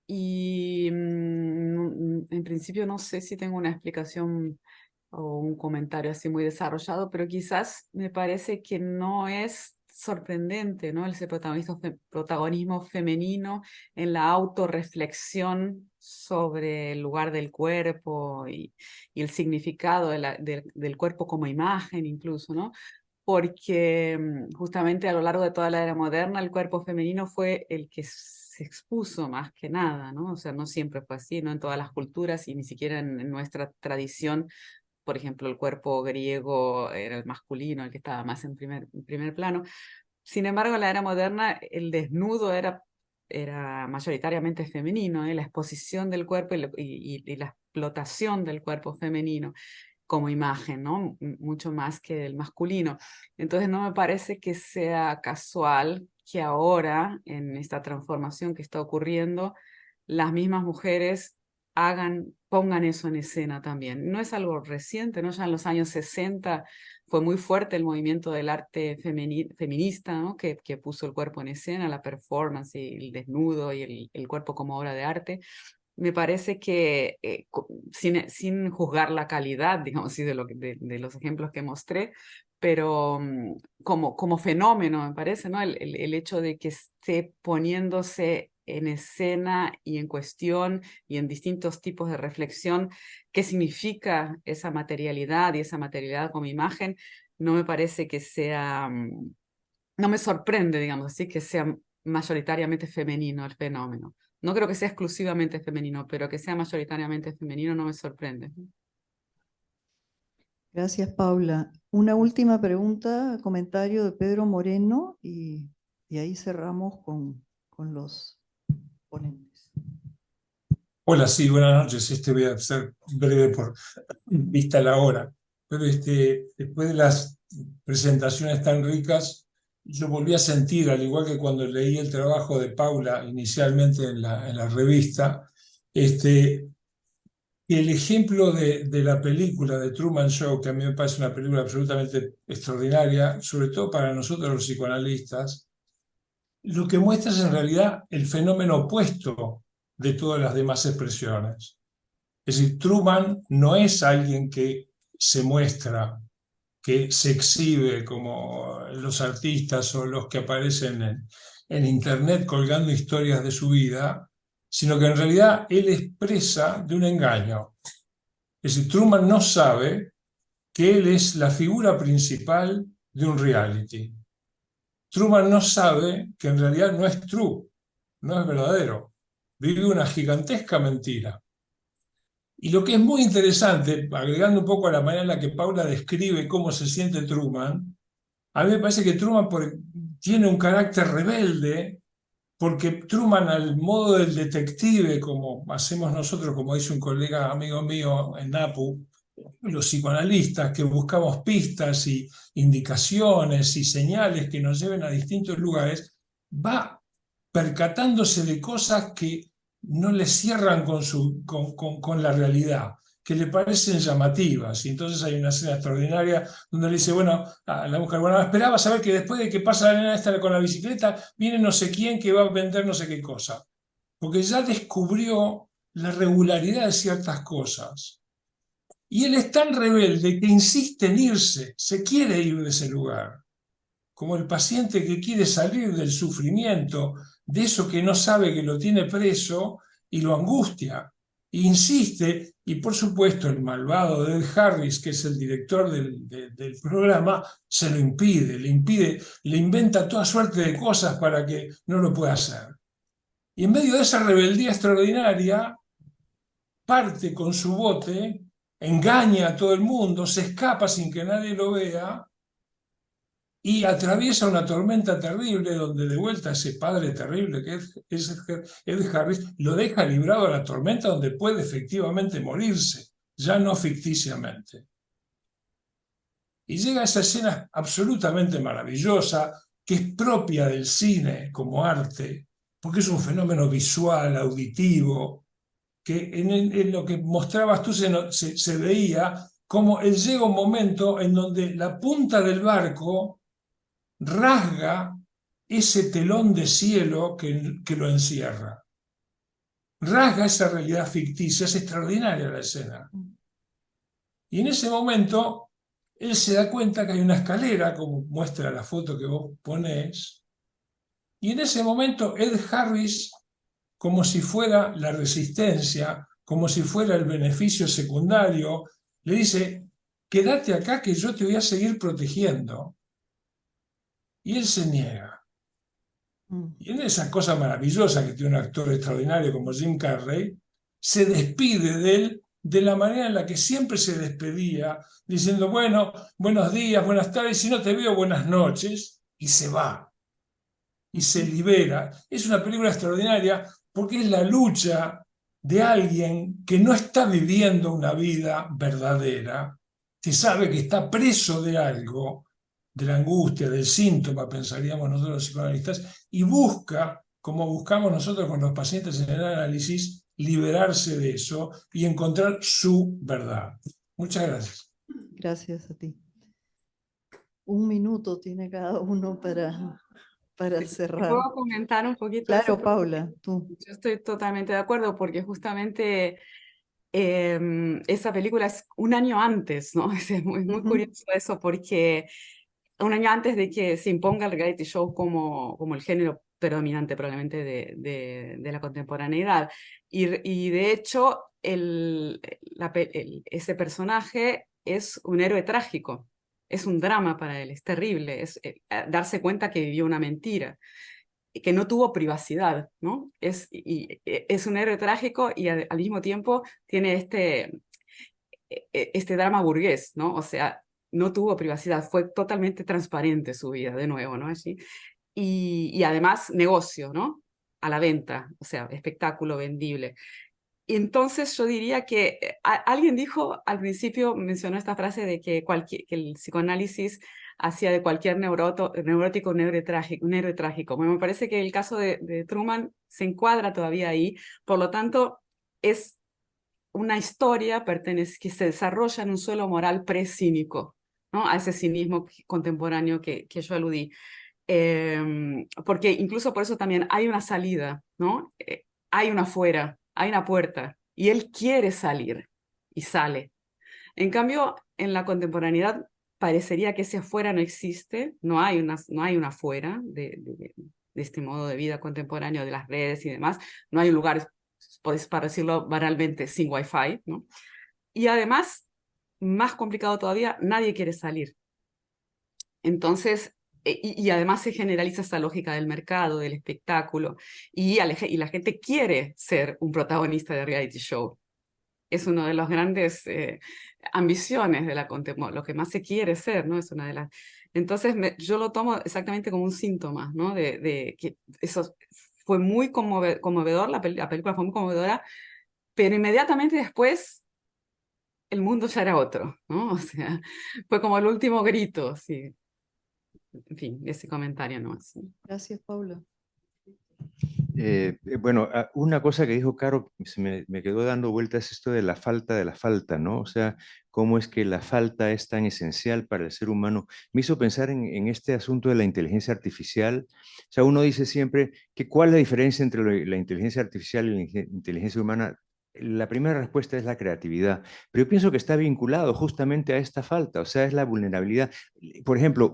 Y en principio no sé si tengo una explicación o un comentario así muy desarrollado, pero quizás me parece que no es sorprendente, ¿no? Ese protagonismo femenino en la autorreflexión sobre el lugar del cuerpo y el significado del cuerpo como imagen incluso, ¿no? Porque justamente a lo largo de toda la era moderna el cuerpo femenino fue el que se expuso más que nada, ¿no? O sea, no siempre fue así, no en todas las culturas y ni siquiera en nuestra tradición. Por ejemplo, el cuerpo griego era el masculino, el que estaba más en primer plano. Sin embargo, en la era moderna el desnudo era mayoritariamente femenino, ¿eh? La exposición del cuerpo y la explotación del cuerpo femenino como imagen, ¿no? Mucho más que el masculino. Entonces no me parece que sea casual que ahora, en esta transformación que está ocurriendo, las mismas mujeres pongan eso en escena también. No es algo reciente, ¿no? Ya en los años 60 fue muy fuerte el movimiento del arte feminista, ¿no? Que puso el cuerpo en escena, la performance y el desnudo y el cuerpo como obra de arte. Me parece que, sin juzgar la calidad, digamos así, de los ejemplos que mostré, pero como fenómeno, me parece, ¿no? El hecho de que esté poniéndose en escena y en cuestión y en distintos tipos de reflexión, qué significa esa materialidad y esa materialidad como imagen, no me parece que sea, no me sorprende, digamos así, que sea mayoritariamente femenino el fenómeno. No creo que sea exclusivamente femenino, pero que sea mayoritariamente femenino no me sorprende. Gracias, Paula. Una última pregunta, comentario de Pedro Moreno y y ahí cerramos con los ponentes. Hola, sí, buenas noches. Voy a ser breve por vista la hora. Pero después de las presentaciones tan ricas, yo volví a sentir, al igual que cuando leí el trabajo de Paula inicialmente en la revista, que el ejemplo de la película de Truman Show, que a mí me parece una película absolutamente extraordinaria, sobre todo para nosotros los psicoanalistas, lo que muestra es en realidad el fenómeno opuesto de todas las demás expresiones. Es decir, Truman no es alguien que se muestra, que se exhibe como los artistas o los que aparecen en Internet colgando historias de su vida, sino que en realidad él es presa de un engaño. Es decir, Truman no sabe que él es la figura principal de un reality. Truman no sabe que en realidad no es true, no es verdadero. Vive una gigantesca mentira. Y lo que es muy interesante, agregando un poco a la manera en la que Paula describe cómo se siente Truman, a mí me parece que Truman tiene un carácter rebelde, porque Truman, al modo del detective, como hacemos nosotros, como dice un colega amigo mío en NAPU, los psicoanalistas que buscamos pistas y indicaciones y señales que nos lleven a distintos lugares, va percatándose de cosas que no le cierran con la realidad, que le parecen llamativas. Y entonces hay una escena extraordinaria donde le dice, bueno, a la mujer, bueno, esperaba saber que después de que pasa la nena esta con la bicicleta, viene no sé quién que va a vender no sé qué cosa. Porque ya descubrió la regularidad de ciertas cosas. Y él es tan rebelde que insiste en irse, se quiere ir de ese lugar. Como el paciente que quiere salir del sufrimiento, de eso que no sabe que lo tiene preso y lo angustia. E insiste, y por supuesto el malvado de Ed Harris, que es el director del programa, se lo impide, le inventa toda suerte de cosas para que no lo pueda hacer. Y en medio de esa rebeldía extraordinaria, parte con su bote, engaña a todo el mundo, se escapa sin que nadie lo vea, y atraviesa una tormenta terrible donde de vuelta ese padre terrible que es Ed Harris lo deja librado a la tormenta donde puede efectivamente morirse, ya no ficticiamente. Y llega a esa escena absolutamente maravillosa que es propia del cine como arte, porque es un fenómeno visual, auditivo, que en lo que mostrabas tú se veía como llega un momento en donde la punta del barco rasga ese telón de cielo que lo encierra. Rasga esa realidad ficticia, es extraordinaria la escena. Y en ese momento, él se da cuenta que hay una escalera, como muestra la foto que vos ponés, y en ese momento Ed Harris, como si fuera la resistencia, como si fuera el beneficio secundario, le dice, quédate acá que yo te voy a seguir protegiendo. Y él se niega. Y en esa cosa maravillosa que tiene un actor extraordinario como Jim Carrey, se despide de él de la manera en la que siempre se despedía, diciendo, bueno, buenos días, buenas tardes, si no te veo, buenas noches, y se va. Y se libera. Es una película extraordinaria porque es la lucha de alguien que no está viviendo una vida verdadera, que sabe que está preso de algo, de la angustia, del síntoma, pensaríamos nosotros los psicoanalistas, y busca, como buscamos nosotros con los pacientes en el análisis, liberarse de eso y encontrar su verdad. Muchas gracias. Gracias a ti. 1 minuto tiene cada uno para cerrar. ¿Puedo comentar un poquito? Claro, eso? Paula, tú. Yo estoy totalmente de acuerdo porque justamente esa película es un año antes, ¿no? Es muy curioso eso porque un año antes de que se imponga el reality show como el género predominante probablemente de la contemporaneidad. Y de hecho, ese personaje es un héroe trágico, es un drama para él, es terrible, es darse cuenta que vivió una mentira, que no tuvo privacidad, ¿no? Es un héroe trágico y al mismo tiempo tiene este drama burgués, ¿no? O sea, no tuvo privacidad, fue totalmente transparente su vida, de nuevo, ¿no? Así. y además negocio, ¿no? A la venta, o sea, espectáculo vendible. Y entonces yo diría que alguien dijo al principio, mencionó esta frase de que el psicoanálisis hacía de cualquier neurótico un héroe trágico. Bueno, me parece que el caso de Truman se encuadra todavía ahí, por lo tanto es una historia que se desarrolla en un suelo moral precínico, ¿no? A ese cinismo contemporáneo que yo aludí. Porque incluso por eso también hay una salida, ¿no? Hay una afuera, hay una puerta, y él quiere salir, y sale. En cambio, en la contemporaneidad parecería que ese afuera no existe, no hay una afuera de este modo de vida contemporáneo de las redes y demás, no hay un lugar, para decirlo banalmente, sin Wi-Fi, ¿no? Y además, más complicado todavía, nadie quiere salir. Entonces, y además se generaliza esta lógica del mercado, del espectáculo, y la gente quiere ser un protagonista de reality show. Es una de las grandes ambiciones de lo que más se quiere ser, ¿no? Es una de las... Entonces, yo lo tomo exactamente como un síntoma, ¿no? De que eso fue muy conmovedor, la película fue muy conmovedora, pero inmediatamente después el mundo ya era otro, ¿no? O sea, fue como el último grito, sí. En fin, ese comentario nomás. Gracias, Paula. Bueno, una cosa que dijo Caro, me quedó dando vueltas esto de la falta, ¿no? O sea, cómo es que la falta es tan esencial para el ser humano. Me hizo pensar en este asunto de la inteligencia artificial. O sea, uno dice siempre que cuál es la diferencia entre la inteligencia artificial y la inteligencia humana. La primera respuesta es la creatividad, pero yo pienso que está vinculado justamente a esta falta, o sea, es la vulnerabilidad. Por ejemplo,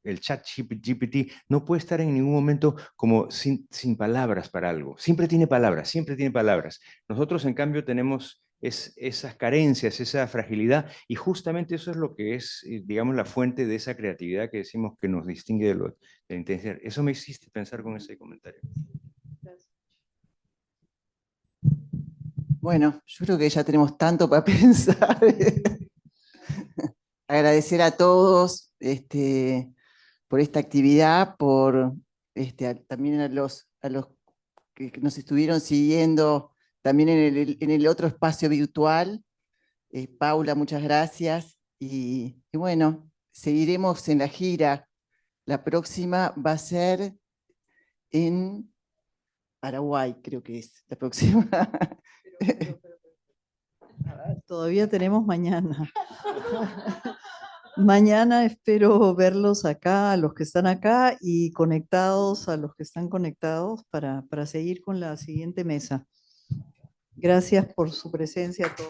el chat GPT no puede estar en ningún momento como sin palabras para algo. Siempre tiene palabras, siempre tiene palabras. Nosotros, en cambio, tenemos esas carencias, esa fragilidad, y justamente eso es lo que es, digamos, la fuente de esa creatividad que decimos que nos distingue de la inteligencia. Eso me hiciste pensar con ese comentario. Bueno, yo creo que ya tenemos tanto para pensar. Agradecer a todos por esta actividad, también a los que nos estuvieron siguiendo también en el otro espacio virtual. Paula, muchas gracias. Y bueno, seguiremos en la gira. La próxima va a ser en Paraguay, creo que es la próxima. Todavía tenemos mañana. Mañana espero verlos acá, a los que están acá, y conectados a los que están conectados para seguir con la siguiente mesa. Gracias por su presencia a todos.